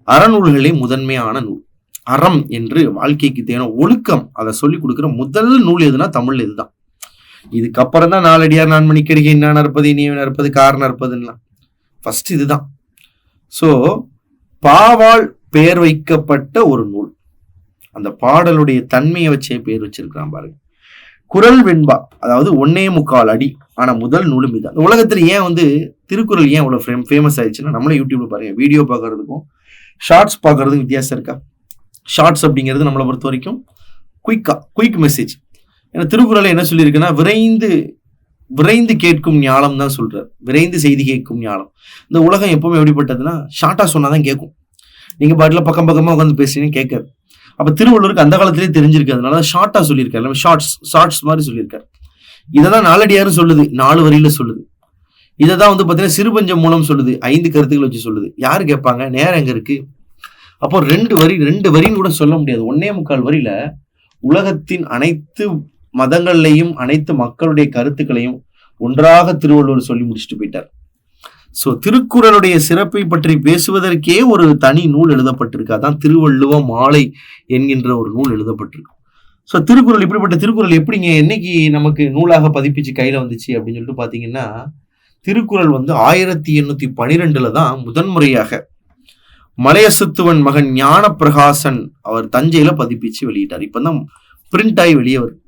அறநூல்களே முதன்மையான நூல். அறம் என்று வாழ்க்கைக்கு தேவையான ஒழுக்கம் அதை சொல்லிக் கொடுக்கிற முதல் நூல் எதுனா தமிழ் இதுதான். இதுக்கப்புறம் தான் நாலடியார், நான்மணிக்கடிகை, இன்னா நற்பது, இனிய நற்பது, கார நற்பதுன்னா ஃபர்ஸ்ட் இதுதான். ஸோ பாவால் பெயர் வைக்கப்பட்ட ஒரு நூல். அந்த பாடலுடைய தன்மையை வச்சே பேர் வச்சிருக்கிறான் பாருங்க. குறள் வெண்பா, அதாவது 1.25 அடி. ஆனா முதல் நூலும் இதுதான். உலகத்துல ஏன் திருக்குறள் ஏன் இவ்வளவு ஃபேமஸ் ஆயிடுச்சுன்னா, நம்மளே யூடியூப்ல பாருங்க, வீடியோ பார்க்கறதுக்கும் ஷார்ட்ஸ் பார்க்கறதுக்கும் வித்தியாசம் இருக்கா? ஷார்ட்ஸ் அப்படிங்கிறது நம்மளை பொறுத்த வரைக்கும் குயிக் மெசேஜ். ஏன்னா திருக்குறளை என்ன சொல்லியிருக்குன்னா, விரைந்து கேட்கும் ஞானம் தான் சொல்றாரு. விரைந்து செய்தி கேட்கும் ஞானம். இந்த உலகம் எப்பவுமே எப்படிப்பட்டதுன்னா, ஷார்ட்டா சொன்னாதான் கேட்கும். நீங்க பாட்டுல பக்கம் பக்கமா உட்காந்து பேசுறீங்க கேட்காது. அப்ப திருவள்ளுவருக்கு அந்த காலத்திலேயே தெரிஞ்சிருக்கு. அதனால ஷார்ட்டா சொல்லியிருக்காரு, ஷார்ட்ஸ் மாதிரி சொல்லியிருக்காரு. இதைதான் நாலடியாரும் சொல்லுது, 4 வரியில சொல்லுது. இதைதான் பாத்தீங்கன்னா சிறுபஞ்சம் மூலம் சொல்லுது, 5 கருத்துக்கள் வச்சு சொல்லுது. யாரு கேட்பாங்க? நேரம் எங்க இருக்கு? அப்போ 2 வரின்னு கூட சொல்ல முடியாது. 1.25 வரியில உலகத்தின் அனைத்து மதங்கள்லையும் அனைத்து மக்களுடைய கருத்துக்களையும் ஒன்றாக திருவள்ளுவர் சொல்லி முடிச்சுட்டு போயிட்டார். சோ திருக்குறளுடைய சிறப்பை பற்றி பேசுவதற்கே ஒரு தனி நூல் எழுதப்பட்டிருக்கு. அதான் திருவள்ளுவ மாலை என்கின்ற ஒரு நூல் எழுதப்பட்டிருக்கு. சோ திருக்குறள், இப்படிப்பட்ட திருக்குறள் எப்படிங்க என்னைக்கு நமக்கு நூலாக பதிப்பிச்சு கையில வந்துச்சு அப்படின்னு சொல்லிட்டு பாத்தீங்கன்னா, திருக்குறள் 1812 தான் முதன்முறையாக மலையசத்துவன் மகன் ஞான பிரகாசன் அவர் தஞ்சையில பதிப்பிச்சு வெளியிட்டார். இப்பதான் பிரிண்ட் ஆகி வெளியே வரும்.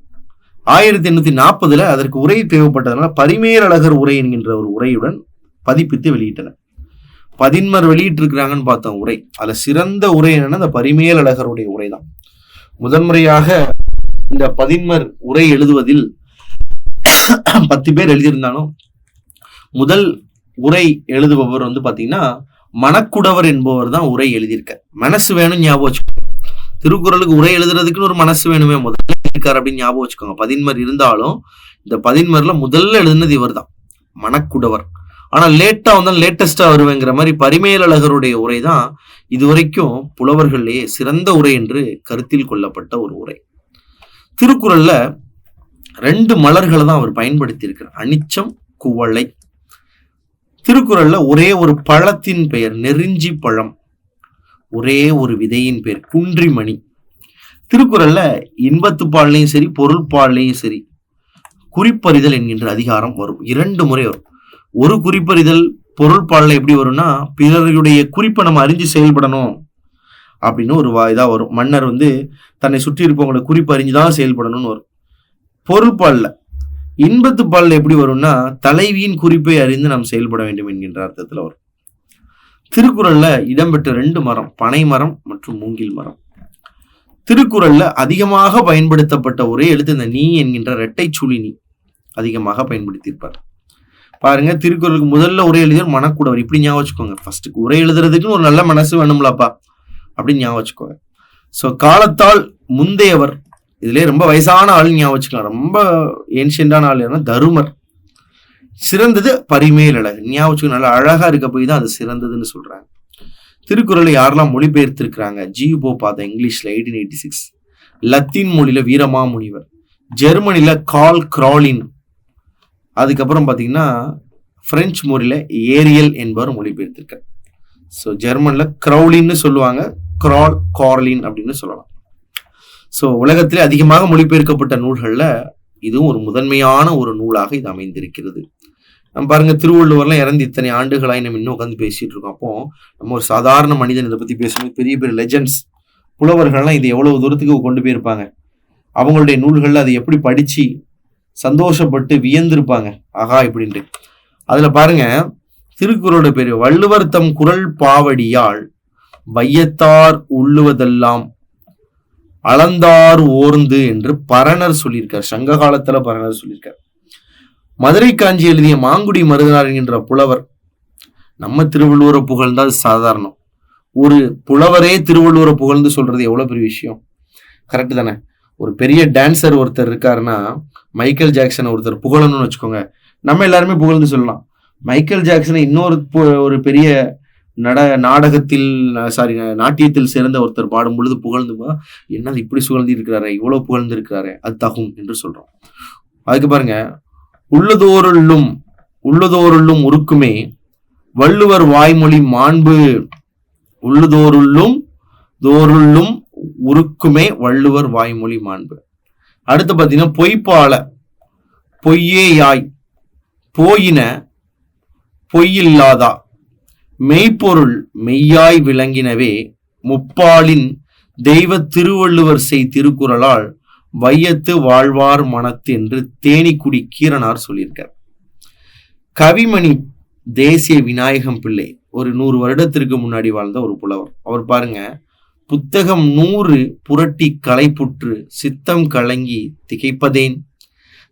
1840 அதற்கு உரை தேவைப்பட்டதுனால பரிமேலழகர் உரை என்கின்ற ஒரு உரையுடன் பதிப்பித்து வெளியிட்டனர். 11 வெளியிட்டு இருக்கிறாங்கன்னு பார்த்தோம் உரை. அதுல சிறந்த உரை என்னன்னா இந்த பரிமேலழகருடைய உரை தான். முதன்முறையாக இந்த 11 உரை எழுதுவதில் 10 பேர் எழுதியிருந்தாலும் முதல் உரை எழுதுபவர் பாத்தீங்கன்னா மணக்குடவர் என்பவர் தான் உரை எழுதியிருக்க. மனசு வேணும் ஞாபகம் வச்சுக்கோங்க. திருக்குறளுக்கு உரை எழுதுறதுக்குன்னு ஒரு மனசு வேணுமே, முதல்ல இருக்காரு அப்படின்னு ஞாபகம் வச்சுக்கோங்க. 11 இருந்தாலும் இந்த 11 முதல்ல எழுதுனது இவர் தான், மணக்குடவர். ஆனா லேட்டஸ்டா வருவேங்கிற மாதிரி பரிமேலழகருடைய உரை தான் இதுவரைக்கும் புலவர்களே சிறந்த உரை என்று கருத்தில் கொள்ளப்பட்ட ஒரு உரை. திருக்குறள்ல 2 மலர்களை தான் அவர் பயன்படுத்தி இருக்கிறார், அனிச்சம், குவளை. திருக்குறள்ல ஒரே ஒரு பழத்தின் பெயர் நெருஞ்சி பழம், ஒரே ஒரு விதையின் பெயர் குன்றிமணி. திருக்குறள்ல இன்பத்துப்பால்லையும் சரி பொருள்பால்லையும் சரி குறிப்பறிதல் என்கின்ற அதிகாரம் வரும். 2 முறை வரும். ஒரு குறிப்பறிதல் பொருள்பால்ல எப்படி வரும்னா, பிறருடைய குறிப்பை நம்ம அறிஞ்சு செயல்படணும் அப்படின்னு ஒரு இதா வரும். மன்னர் தன்னை சுற்றி இருப்பவங்களோட குறிப்பு அறிஞ்சுதான் செயல்படணும்னு வரும். பொருள்பால்ல, இன்பத்து பால்ல எப்படி வரும்னா, தலைவியின் குறிப்பை அறிந்து நாம் செயல்பட வேண்டும் என்கின்ற அர்த்தத்துல வரும். திருக்குறள்ல இடம்பெற்ற 2 மரம், பனை மரம் மற்றும் மூங்கில் மரம். திருக்குறள்ல அதிகமாக பயன்படுத்தப்பட்ட ஒரே எழுத்து இந்த நீ என்கின்ற இரட்டை சுழி நீ அதிகமாக பயன்படுத்தியிருப்பார். பாருங்க, திருக்குறளுக்கு முதல்ல உரை எழுதியவர் மணக்குடவர். இப்படி ஞாபகம் வச்சுக்கோங்க. ஃபர்ஸ்ட் உரை எழுதுறதுக்குன்னு ஒரு நல்ல மனசு வேணும்லப்பா அப்படின்னு ஞாபகம் வச்சுக்கோங்க. ஸோ காலத்தால் முந்தையவர், இதுல ரொம்ப வயசான ஆள் ஞாபகம் வச்சுக்கலாம். ரொம்ப ஏன்ஷியண்டான ஆள் யாருன்னா தருமர். சிறந்தது பரிமேலழகர் ஞாபகம் வச்சுக்கோங்க. நல்லா அழகா இருக்க போய் தான் அது சிறந்ததுன்னு சொல்றாங்க. திருக்குறளை யாரெல்லாம் மொழிபெயர்த்திருக்கிறாங்க? ஜி போபாத இங்கிலீஷ்ல 1886, லத்தீன் மொழியில வீரமாமுனிவர், ஜெர்மனில கால் கிராலின், அதுக்கப்புறம் பாத்தீங்கன்னா பிரெஞ்சு மொழியில ஏரியல் என்பவர் மொழிபெயர்த்திருக்கார். ஸோ ஜெர்மன்ல கிரௌலின்னு சொல்லுவாங்க, கார்லின் அப்படின்னு சொல்லலாம். ஸோ உலகத்திலே அதிகமாக மொழிபெயர்க்கப்பட்ட நூல்கள்ல இதுவும் ஒரு முதன்மையான ஒரு நூலாக இது அமைந்திருக்கிறது. நம்ம பாருங்க, திருவள்ளுவர்லாம் இறந்து இத்தனை ஆண்டுகளாய் நம்ம இன்னும் உட்காந்து பேசிட்டு இருக்கோம். அப்போ நம்ம ஒரு சாதாரண மனிதன் இதை பத்தி பேசும்போது பெரிய பெரிய லெஜெண்ட்ஸ் புலவர்கள்லாம் இது எவ்வளவு தூரத்துக்கு கொண்டு போயிருப்பாங்க, அவங்களுடைய நூல்கள்ல அதை எப்படி படிச்சு சந்தோஷப்பட்டு வியந்திருப்பாங்க, ஆகா இப்படின்ட்டு. அதுல பாருங்க, திருக்குறளோட பேரு வள்ளுவர் தம் குறள் பாவடியால் வையத்தார் உள்ளுவதெல்லாம் அளந்தார் ஓர்ந்து என்று பரணர் சொல்லியிருக்கார். சங்க காலத்துல பரணர் சொல்லியிருக்கார். மதுரை காஞ்சி எழுதிய மாங்குடி மருதனார் என்கின்ற புலவர் நம்ம திருவள்ளுவரை புகழ்ந்தால் சாதாரணம். ஒரு புலவரே திருவள்ளுவரை புகழ்ந்து சொல்றது எவ்வளவு பெரிய விஷயம். கரெக்ட் தானே? ஒரு பெரிய டான்சர் ஒருத்தர் இருக்காருன்னா மைக்கேல் ஜாக்சன் ஒருத்தர் புகழணும்னு வச்சுக்கோங்க, நம்ம எல்லாருமே புகழ்ந்து சொல்லலாம். மைக்கேல் ஜாக்சனை இன்னொரு ஒரு பெரிய நாடகத்தில் நாட்டியத்தில் சேர்ந்த ஒருத்தர் பாடும் பொழுது புகழ்ந்துமா, என்னது இப்படி புகழ்ந்து இருக்கிறாரு, இவ்வளவு புகழ்ந்து இருக்கிறாரு, அது தகும் என்று சொல்றோம். அதுக்கு பாருங்க, உள்ளதோருள்ளும் உருக்குமே வள்ளுவர் வாய்மொழி மாண்பு. உள்ளதோருள்ளும் உருக்குமே வள்ளுவர் வாய்மொழி மாண்பு. அடுத்து பாத்தீங்கன்னா, பொய்ப்பால பொய்யே யாய் போயின பொய்யில்லாதா மெய்ப்பொருள் மெய்யாய் விளங்கினவே முப்பாலின் தெய்வ திருவள்ளுவர் செய் திருக்குறளால் வையத்து வாழ்வார் மனத்து என்று தேனிக்குடி கீரனார் சொல்லியிருக்கார். கவிமணி தேசிய விநாயகம் பிள்ளை ஒரு 100 வருடத்திற்கு முன்னாடி வாழ்ந்த ஒரு புலவர். அவர் பாருங்க, புத்தகம் 100 புரட்டி களைப்புற்று சித்தம் கலங்கி திகைப்பதேன்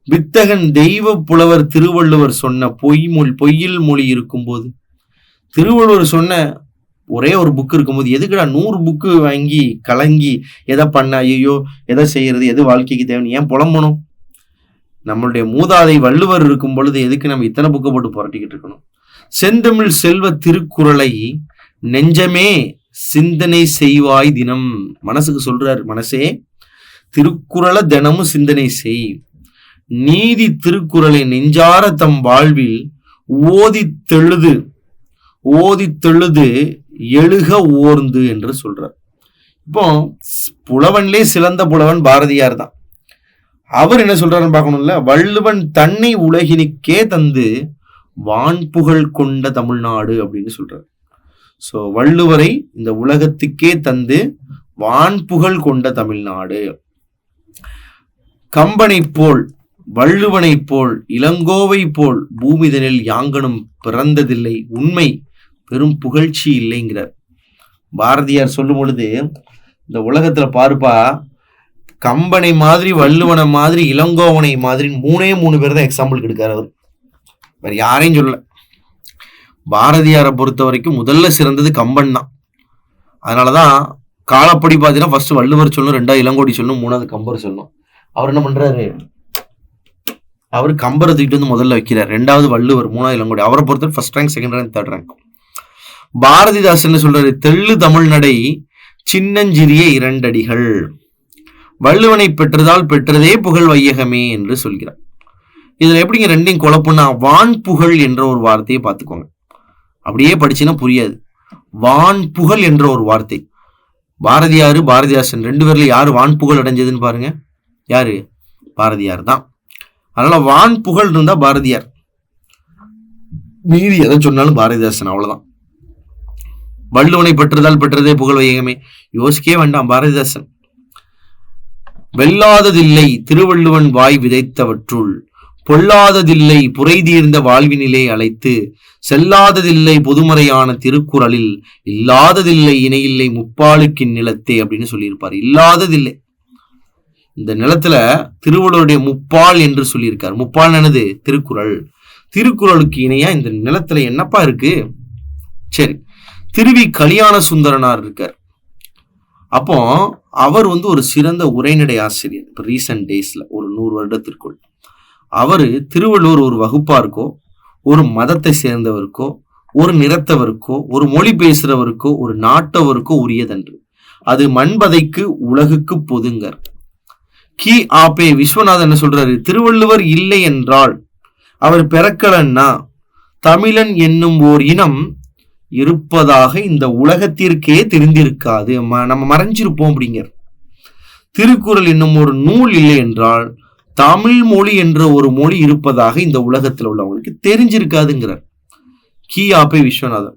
வித்தகன் தெய்வ புலவர் திருவள்ளுவர் சொன்ன பொய்யில் மொழி இருக்கும்போது, திருவள்ளுவர் சொன்ன ஒரே ஒரு புக் இருக்கும்போது எதுக்குடா 100 புக்கு வாங்கி கலங்கி எதை பண்ண, ஐயோ எதை செய்யறது, எது வாழ்க்கைக்கு தேவைன்னு ஏன் புலம்பணும்? நம்மளுடைய மூதாதை வள்ளுவர் இருக்கும் பொழுது எதுக்கு நம்ம இத்தனை புக்கை போட்டு புரட்டிக்கிட்டு இருக்கணும்? செந்தமிழ் செல்வ திருக்குறளை நெஞ்சமே சிந்தனை செய்வாய் தினம். மனசுக்கு சொல்றாரு, மனசே திருக்குறளை தினமும் சிந்தனை செய். நீதி திருக்குறளை நெஞ்சார தம் வாழ்வில் ஓதித்தெழுது எழுக ஓர்ந்து என்று சொல்றார். இப்போ புலவன்லே சிறந்த புலவன் பாரதியார் தான். அவர் என்ன சொல்றாருன்னு பார்க்கணும்ல, வள்ளுவன் தன்னை உலகினுக்கே தந்து வான்புகழ் கொண்ட தமிழ்நாடு அப்படின்னு சொல்றாரு. சோ வள்ளுவரை இந்த உலகத்துக்கே தந்து வான்புகழ் கொண்ட தமிழ்நாடு. கம்பனை போல் வள்ளுவனை போல் இளங்கோவை போல் பூமிதனில் யாங்கனும் பிறந்ததில்லை, உண்மை பெரும் புகழ்ச்சி இல்லைங்கிறார் பாரதியார். சொல்லும் பொழுது இந்த உலகத்துல பாருப்பா, கம்பனை மாதிரி வள்ளுவனை மாதிரி இளங்கோவனை மாதிரி 3 பேர் தான் எக்ஸாம்பிள் கொடுக்காரு. அவர் வேற யாரையும் சொல்லல. பாரதியாரை பொறுத்த வரைக்கும் முதல்ல சிறந்தது கம்பன் தான். அதனாலதான் காலப்படி பார்த்தீங்கன்னா ஃபர்ஸ்ட் வள்ளுவர் சொல்லணும், 2வது இளங்கோடி சொல்லணும், 3வது கம்பர் சொல்லணும். அவர் என்ன பண்றாரு, அவர் கம்பரை தூக்கிட்டு வந்து முதல்ல வைக்கிறார், 2வது வள்ளுவர், 3வது இளங்கோடி. அவரை பொறுத்த first rank, second rank, third rank. Bharathidasan சொல்றாரு, தெள்ளு தமிழ் நடை சின்னஞ்சிறிய 2 அடிகள், வள்ளுவனை பெற்றதால் பெற்றதே புகழ் வையகமே என்று சொல்கிறார். இதுல எப்படிங்க ரெண்டையும் குழப்பம்னா, வான் புகழ் என்ற ஒரு வார்த்தையை பார்த்துக்கோங்க. அப்படியே படிச்சுன்னா புரியாது. வான் புகழ் என்ற ஒரு வார்த்தை, பாரதியாரு பாரதிதாசன் 2 பேர்ல யாரு வான் புகழ் அடைஞ்சதுன்னு பாருங்க. யாரு? பாரதியார் தான். அதனால வான் புகழ் இருந்தா பாரதியார், மீறி எதை சொன்னாலும் பாரதிதாசன், அவ்வளவுதான். வள்ளுவனை பெற்றதால் பெற்றதே புகழ் வையகமே, யோசிக்கவே வேண்டாம், பாரதிதாசன். வெல்லாததில்லை திருவள்ளுவன் வாய் விதைத்தவற்றுள் பொல்லாததில்லை புரைதீர்ந்த வாழ்வினிலே அழைத்து செல்லாததில்லை பொதுமறையான திருக்குறளில் இல்லாததில்லை இணையில்லை முப்பாலுக்கின் நிலத்தே அப்படின்னு சொல்லியிருப்பார். இல்லாததில்லை, இந்த நிலத்துல திருவள்ளுவருடைய முப்பால் என்று சொல்லியிருக்கார். முப்பால் என்னது? திருக்குறள். திருக்குறளுக்கு இணையா இந்த நிலத்துல என்னப்பா இருக்கு? சரி, திருவி கல்யாண சுந்தரனார் இருக்கார். அப்போ அவர் ஒரு சிறந்த உரைநடை ஆசிரியர். இப்போ ரீசன்ட் டேஸ்ல ஒரு 100 வருடத்திற்குள் அவரு திருவள்ளுவர் ஒரு வகுப்பாருக்கோ, ஒரு மதத்தை சேர்ந்தவருக்கோ, ஒரு நிறத்தவருக்கோ, ஒரு மொழி பேசுறவருக்கோ, ஒரு நாட்டவருக்கோ உரியதன்று, அது மண்பதைக்கு உலகுக்கு பொதுங்கர். கி ஆபே விஸ்வநாதன் என்ன சொல்றாரு, திருவள்ளுவர் இல்லை என்றால் அவர் பிறக்கலன்னா தமிழன் என்னும் ஓர் இனம் இருப்பதாக இந்த உலகத்திற்கே தெரிந்திருக்காது, நம்ம மறைஞ்சிருப்போம் அப்படிங்கிற. திருக்குறள் என்னும் ஒரு நூல் இல்லை என்றால் தமிழ் மொழி என்ற ஒரு மொழி இருப்பதாக இந்த உலகத்துல உள்ளவங்களுக்கு தெரிஞ்சிருக்காதுங்கிறார் கி ஆபே விஸ்வநாதன்.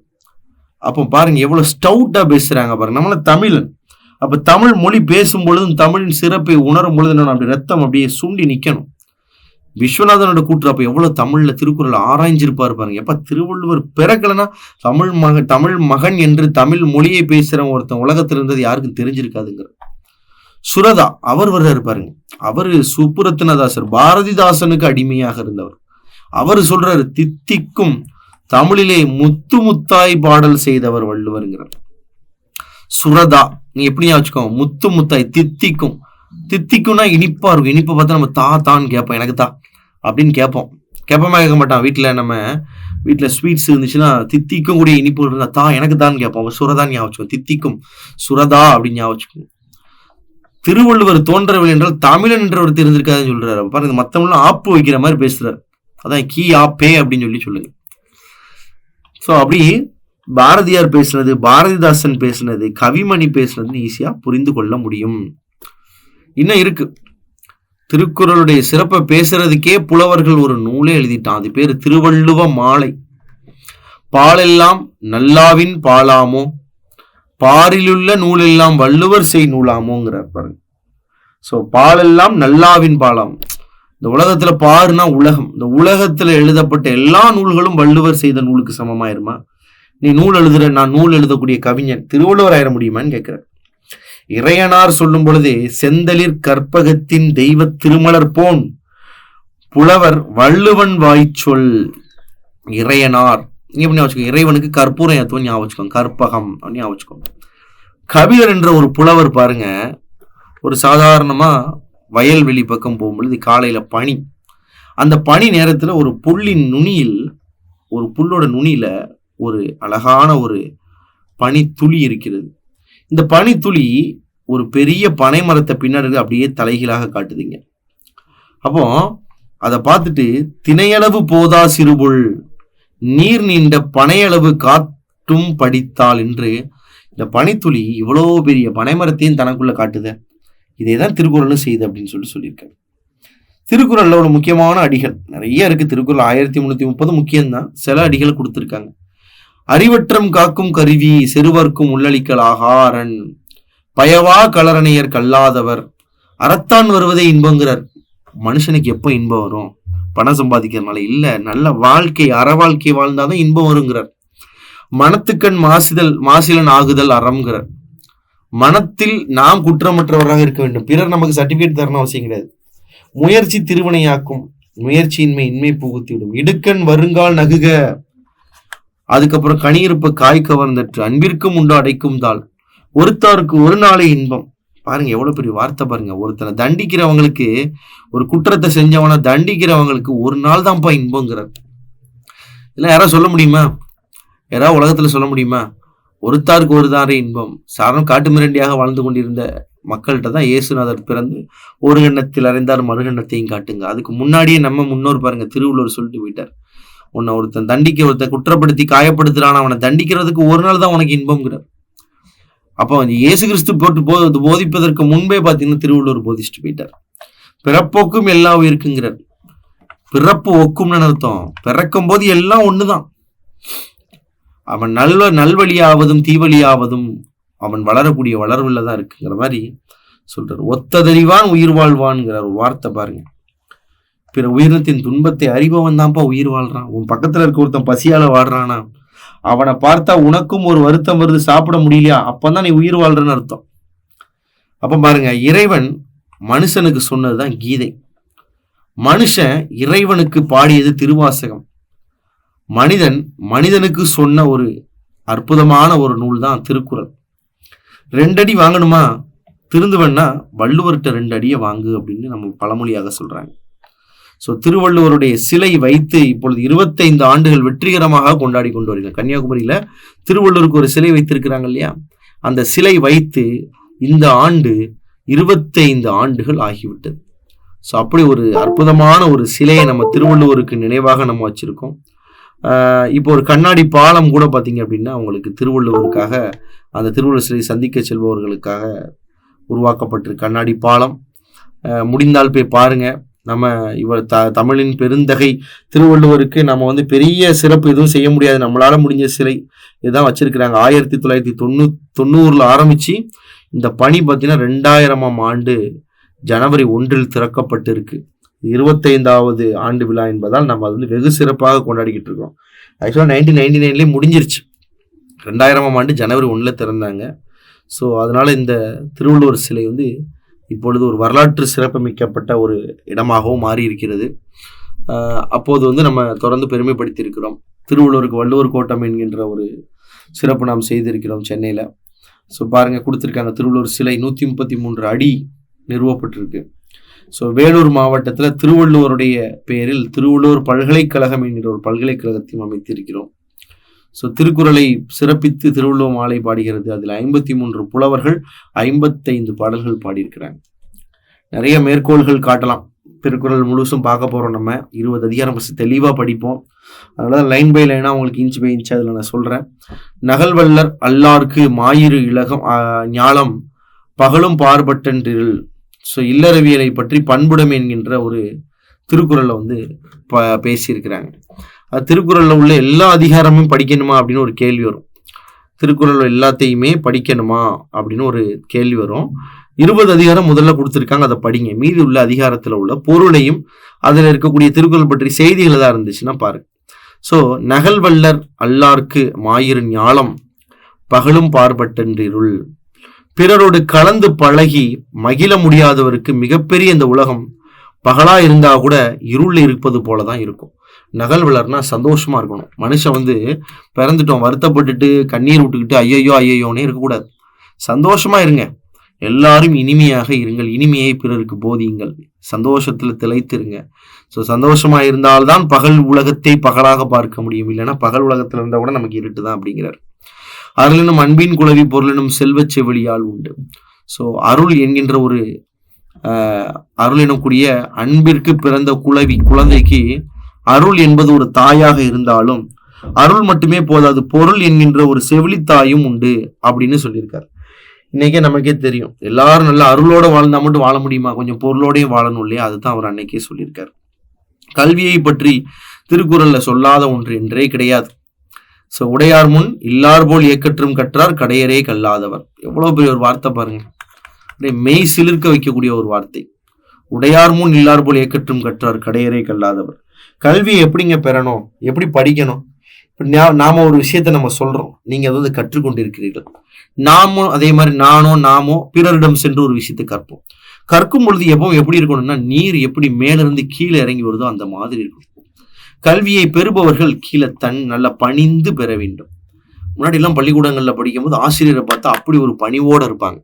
அப்போ பாருங்க எவ்வளவு ஸ்டவுட்டா பேசுறாங்க பாருங்க. நம்மள தமிழன், அப்ப தமிழ் மொழி பேசும் பொழுதும் தமிழின் சிறப்பை உணரும் பொழுது அப்படி ரத்தம் அப்படியே சுண்டி நிக்கணும். விஸ்வநாதனோட கூற்று அப்ப எவ்வளவு தமிழ்ல திருக்குறள் ஆராய்ஞ்சிருப்பாரு பாருங்க. எப்ப திருவள்ளுவர் பிறக்கலன்னா தமிழ் மகன் என்று தமிழ் மொழியை பேசுற ஒருத்தன் உலகத்துல இருந்தது யாருக்கும் தெரிஞ்சிருக்காதுங்கிற. சுரதா அவர் வர்றாரு பாருங்க. அவரு சுப்புரத்னதாசர், பாரதிதாசனுக்கு அடிமையாக இருந்தவர். அவர் சொல்றாரு, தித்திக்கும் தமிழிலே முத்து முத்தாய் பாடல் செய்தவர் வள்ளுவருங்கிறார். சுரதா நீ எப்படி வச்சுக்கோங்க, முத்து முத்தாய், தித்திக்கும். தித்திக்கும்னா இனிப்பா இருக்கும். இனிப்பை பார்த்தா நம்ம தான்னு கேட்போம், எனக்கு தா அப்படின்னு கேட்போம். கேட்போமா கேட்க மாட்டான். வீட்டில் ஸ்வீட்ஸ் இருந்துச்சுன்னா தித்திக்கும் கூடிய இனிப்பு இருந்தா தா எனக்கு தான் கேட்போம். சுரதான் ஞாபகம், தித்திக்கும் சுரதா அப்படின்னு ஞாபகம். திருவள்ளுவர் தோன்றவில்லை என்றால் தமிழன் என்றவர் தெரிஞ்சிருக்காதுன்னு சொல்றாரு. பாருங்க, மத்தவங்களும் ஆப்பு வைக்கிற மாதிரி பேசுறாரு. அதான் கீ ஆப்பே அப்படின்னு சொல்லுங்க. ஸோ அப்படி பாரதியார் பேசுனது, பாரதிதாசன் பேசுனது, கவிமணி பேசுனதுன்னு ஈஸியா புரிந்து கொள்ள முடியும். இன்னும் இருக்கு. திருக்குறளுடைய சிறப்பை பேசுறதுக்கே புலவர்கள் ஒரு நூலே எழுதிட்டான். அது பேரு திருவள்ளுவ மாலை. பாலெல்லாம் நல்லாவின் பாலாமோ, பாரிலுள்ள நூலெல்லாம் வள்ளுவர் செய் நூலாமோங்கிறார் பாருங்க. ஸோ பாலெல்லாம் நல்லாவின் பாலாம். இந்த உலகத்துல பாருனா உலகம். இந்த உலகத்துல எழுதப்பட்ட எல்லா நூல்களும் வள்ளுவர் செய்த நூலுக்கு சமமாயிருமா? நீ நூல் எழுதுற, நான் நூல் எழுதக்கூடிய கவிஞன் திருவள்ளுவர் ஆயிட முடியுமான்னு கேட்கிற. இறையனார் சொல்லும் பொழுதே செந்தளிர் கற்பகத்தின் தெய்வ திருமலர் போன் புலவர் வள்ளுவன் வாய்ச்சொல். இறையனார் எப்படி ஞாபகம்? இறைவனுக்கு கற்பூரம் ஏத்துவம் ஞாபகம் வச்சுக்கோங்க, கற்பகம் அப்படின்னு ஞாபகம் வச்சுக்கோங்க. கபிலர் என்ற ஒரு புலவர் பாருங்க, ஒரு சாதாரணமா வயல்வெளி பக்கம் போகும்பொழுது காலையில பனி, அந்த பனி நேரத்துல ஒரு புல்லின் நுனியில், ஒரு புல்லோட நுனியில ஒரு அழகான ஒரு பனி துளி இருக்கிறது. இந்த பனி துளி ஒரு பெரிய பனை மரத்தை பின்னாடி அப்படியே தலைகீழாக காட்டுதுங்க. அப்போ அதை பார்த்துட்டு திணையளவு போதா சிறுபுல் நீர் நீண்ட பனையளவு காட்டும் படித்தாள் என்று இந்த பனித்துளி இவ்வளோ பெரிய பனைமரத்தையும் தனக்குள்ள காட்டுது. இதேதான் திருக்குறளும் செய்யுது அப்படின்னு சொல்லியிருக்காரு. திருக்குறள்ல ஒரு முக்கியமான அடிகள் நிறைய இருக்கு. திருக்குறள் 1330 முக்கியம்தான். சில அடிகளை கொடுத்துருக்காங்க. அறிவற்றம் காக்கும் கருவி, செருவர்க்கும் உள்ளளிக்கல் ஆகாரன், பயவா கலரணையர் கல்லாதவர், அறத்தான் வருவதே இன்பங்கிறார். மனுஷனுக்கு எப்போ இன்பம் வரும்? பணம் சம்பாதிக்கிறதுனால இல்ல, நல்ல வாழ்க்கை, அற வாழ்க்கை வாழ்ந்தாதான் இன்பம் வருங்கிறார். மனத்துக்கண் மாசிலன் ஆகுதல் அறம்ங்கிறார். மனத்தில் நாம் குற்றமற்றவராக இருக்க வேண்டும். பிறர் நமக்கு சர்டிபிகேட் தரணும் அவசியம் கிடையாது. முயற்சி திருவினையாக்கும், முயற்சியின்மை இன்மை புகுத்திவிடும். இடுக்கண் வருங்கால் நகுக, அதுக்கப்புறம் கனியிருப்ப காய் கவர்ந்தற்று, அன்பிற்கும் உண்டு அடைக்கும் தாள், ஒருத்தாருக்கு ஒரு நாளே இன்பம். பாருங்க எவ்வளவு பெரிய வார்த்தை பாருங்க. ஒருத்தனை தண்டிக்கிறவங்களுக்கு, ஒரு குற்றத்தை செஞ்சவனை தண்டிக்கிறவங்களுக்கு ஒரு நாள் தான்ப்பா இன்பங்கிறார். இதெல்லாம் யாராவது சொல்ல முடியுமா? யாராவது உலகத்துல சொல்ல முடியுமா? ஒருத்தாருக்கு ஒரு தாரே இன்பம். சாரணம் காட்டு மிரண்டியாக வாழ்ந்து கொண்டிருந்த மக்கள்கிட்ட தான் இயேசுநாதர் பிறந்து ஒரு எண்ணத்தில் அறைந்தார் மறுகண்ணத்தையும் காட்டுங்க. அதுக்கு முன்னாடியே நம்ம முன்னோர் பாருங்க, திருவள்ளுவர் சொல்லிட்டு போயிட்டார், உன்னை ஒருத்தன் குற்றப்படுத்தி காயப்படுத்துறான், அவனை தண்டிக்கிறதுக்கு ஒரு நாள் தான் உனக்கு இன்பம்ங்கிறார். அப்போ இயேசு கிறிஸ்து போதிப்பதற்கு முன்பே பார்த்தீங்கன்னா திருவள்ளுவர் போதிச்சுட்டு போயிட்டார். பிறப்போக்கும் எல்லாம் இருக்குங்கிறார். பிறப்பு ஒக்கும்னு அர்த்தம், பிறக்கும் போது எல்லாம் ஒண்ணுதான். அவன் நல்வழியாவதும் தீவழியாவதும் அவன் வளரக்கூடிய வளர்வுல தான் இருக்குங்கிற மாதிரி சொல்றாரு. ஒத்ததறிவான் உயிர் வாழ்வான்ங்கிறார் ஒரு வார்த்தை பாருங்க. பிற உயிரினத்தின் துன்பத்தை அறிபவன் தான்ப்பா உயிர் வாழ்றான். உன் பக்கத்துல இருக்க ஒருத்தன் பசியால வாடுறானா, அவனை பார்த்தா உனக்கும் ஒரு வருத்தம் வருது, சாப்பிட முடியலையா, அப்பதான் நீ உயிர் வாழ்றன்னு அர்த்தம். அப்ப பாருங்க, இறைவன் மனுஷனுக்கு சொன்னதுதான் கீதை. மனுஷன் இறைவனுக்கு பாடியது திருவாசகம். மனிதனுக்கு சொன்ன ஒரு அற்புதமான ஒரு நூல் தான் திருக்குறள். 2 அடி வாங்கணுமா, திருந்துவன்னா வள்ளுவர்கிட்ட 2 அடியை வாங்கு அப்படின்னு நம்ம பழமொழியாக சொல்றாங்க. ஸோ திருவள்ளுவருடைய சிலை வைத்து இப்பொழுது 25 ஆண்டுகள் வெற்றிகரமாக கொண்டாடி கொண்டு வருகிறாங்க. கன்னியாகுமரியில திருவள்ளுவருக்கு ஒரு சிலை வைத்திருக்கிறாங்க இல்லையா, அந்த சிலை வைத்து இந்த ஆண்டு 25 ஆண்டுகள் ஆகிவிட்டது. ஸோ அப்படி ஒரு அற்புதமான ஒரு சிலையை நம்ம திருவள்ளுவருக்கு நினைவாக நம்ம வச்சிருக்கோம். இப்போ ஒரு கண்ணாடி பாலம் கூட பார்த்தீங்க அப்படின்னா உங்களுக்கு திருவள்ளுவருக்காக, அந்த திருவள்ளுவர் சிலை சந்திக்க செல்பவர்களுக்காக உருவாக்கப்பட்டிருக்கு கண்ணாடி பாலம். முடிந்தால் போய் பாருங்க. நம்ம இவர் தமிழின் பெருந்தகை திருவள்ளுவருக்கு நம்ம பெரிய சிறப்பு எதுவும் செய்ய முடியாது, நம்மளால முடிஞ்ச சிலை இதுதான் வச்சிருக்கிறாங்க. 1990 ஆரம்பிச்சு இந்த பணி பார்த்தீங்கன்னா 2000ஆம் ஆண்டு ஜனவரி 1 திறக்கப்பட்டு இருக்கு. 25வது ஆண்டு விழா என்பதால் நம்ம அது வெகு சிறப்பாக கொண்டாடிக்கிட்டு இருக்கோம். ஆக்சுவலாக 1999 முடிஞ்சிருச்சு. 2000ஆம் ஆண்டு ஜனவரி 1 திறந்தாங்க. ஸோ அதனால இந்த திருவள்ளுவர் சிலை இப்பொழுது ஒரு வரலாற்று சிறப்புமிக்கப்பட்ட ஒரு இடமாகவும் மாறி இருக்கிறது. அப்போது வந்து நம்ம தொடர்ந்து பெருமைப்படுத்தியிருக்கிறோம். திருவள்ளூருக்கு வள்ளுவர் கோட்டம் என்கின்ற ஒரு சிறப்பு நாம் செய்திருக்கிறோம் சென்னையில். ஸோ பாருங்கள், கொடுத்துருக்காங்க. திருவள்ளூர் சிலை 133 அடி நிறுவப்பட்டிருக்கு. ஸோ வேலூர் மாவட்டத்தில் திருவள்ளுவருடைய பெயரில் திருவள்ளுவர் பல்கலைக்கழகம் என்கிற ஒரு பல்கலைக்கழகத்தையும் அமைத்திருக்கிறோம். ஸோ திருக்குறளை சிறப்பித்து திருவள்ளுவர் மாலை பாடுகிறது. அதில் 53 புலவர்கள் 55 பாடல்கள் பாடியிருக்கிறாங்க. நிறைய மேற்கோள்கள் காட்டலாம். திருக்குறள் முழுசும் பார்க்க போகிறோம். நம்ம 20 அதிகாரம் ஃபஸ்ட்டு தெளிவாக படிப்போம். அதனால தான் லைன் பை லைனாக உங்களுக்கு இன்ச் பை இன்ச் அதில் நான் சொல்கிறேன். நகல்வல்லர் அல்லார்க்கு மாயிரு இலகம் ஞாலம் பகலும் பார்பட்டன்றில். ஸோ இல்லறவியலை பற்றி பண்புடைமை என்கின்ற ஒரு திருக்குறளை வந்து பேசியிருக்கிறாங்க. அது திருக்குறளில் உள்ள எல்லா அதிகாரமும் படிக்கணுமா அப்படின்னு ஒரு கேள்வி வரும். திருக்குறள் எல்லாத்தையுமே படிக்கணுமா அப்படின்னு ஒரு கேள்வி வரும். 20 அதிகாரம் முதல்ல கொடுத்துருக்காங்க, அதை படிங்க. மீதி உள்ள அதிகாரத்தில் உள்ள பொருளையும் அதில் இருக்கக்கூடிய திருக்குறள் பற்றி செய்திகள் ஏதாவது இருந்துச்சுன்னா பாருங்க. ஸோ நகல்வல்லர் அல்லார்க்கு மாயிரு ஞாலம் பகலும் பார்பட்டன்றிருள். பிறரோடு கலந்து பழகி மகிழ முடியாதவருக்கு மிகப்பெரிய இந்த உலகம் பகலா இருந்தா கூட இருள் இருப்பது போலதான் இருக்கும். நகல் வளர்னா சந்தோஷமா இருக்கணும். மனுஷன் வந்து பிறந்துட்டோம் வருத்தப்பட்டுட்டு கண்ணீர் விட்டுக்கிட்டு ஐயோ ஐயோன்னே இருக்கக்கூடாது. சந்தோஷமா இருங்க. எல்லாரும் இனிமையாக இருங்கள், இனிமையை பிறருக்கு போதியுங்கள், சந்தோஷத்துல திளைத்திருங்க. ஸோ சந்தோஷமா இருந்தால்தான் பகல் உலகத்தை பகலாக பார்க்க முடியும். இல்லைன்னா பகல் உலகத்துல இருந்தா கூட நமக்கு இருட்டு தான் அப்படிங்கிறார். அருளினும் அன்பின் குலவி பொருளினும் செல்வச் செவிலியால் உண்டு. ஸோ அருள் என்கின்ற ஒரு அருள் எனக்கூடிய அன்பிற்கு பிறந்த குழந்தைக்கு அருள் என்பது ஒரு தாயாக இருந்தாலும் அருள் மட்டுமே போதாது, பொருள் என்கின்ற ஒரு செவிலித்தாயும் உண்டு அப்படின்னு சொல்லியிருக்காரு. இன்னைக்கே நமக்கே தெரியும், எல்லாரும் நல்ல அருளோட வாழ்ந்தா மட்டும் வாழ முடியுமா? கொஞ்சம் பொருளோடையும் வாழணும் இல்லையா? அதுதான் அவர் அன்னைக்கே சொல்லியிருக்காரு. கல்வியை பற்றி திருக்குறள்ல சொல்லாத ஒன்று என்றே கிடையாது. ஸோ உடையார் முன் இல்லார் போல் ஏக்கற்றும் கற்றார் கடையரே கல்லாதவர். எவ்வளவு பெரிய ஒரு வார்த்தை பாருங்க. மெய் சிலிர்க்க வைக்கக்கூடிய ஒரு வார்த்தை. உடையார் முன் இல்லார் போல் ஏக்கற்றும் கற்றார் கடையரே கல்லாதவர். கல்வியை எப்படிங்க பெறணும், எப்படி படிக்கணும்? நாம ஒரு விஷயத்த நம்ம சொல்றோம், நீங்க அதை கற்றுக்கொண்டிருக்கிறீர்கள். நாமும் அதே மாதிரி நாமோ பிறரிடம் சென்று ஒரு விஷயத்தை கற்போம். கற்கும் பொழுது எப்பவும் எப்படி இருக்கணும்னா, நீர் எப்படி மேலிருந்து கீழே இறங்கி வருதோ அந்த மாதிரி இருக்கும். கல்வியை பெறுபவர்கள் கீழே நல்ல பணிந்து பெற வேண்டும். முன்னாடி எல்லாம் பள்ளிக்கூடங்கள்ல படிக்கும் போது ஆசிரியரை பார்த்தா அப்படி ஒரு பணிவோட இருப்பாங்க.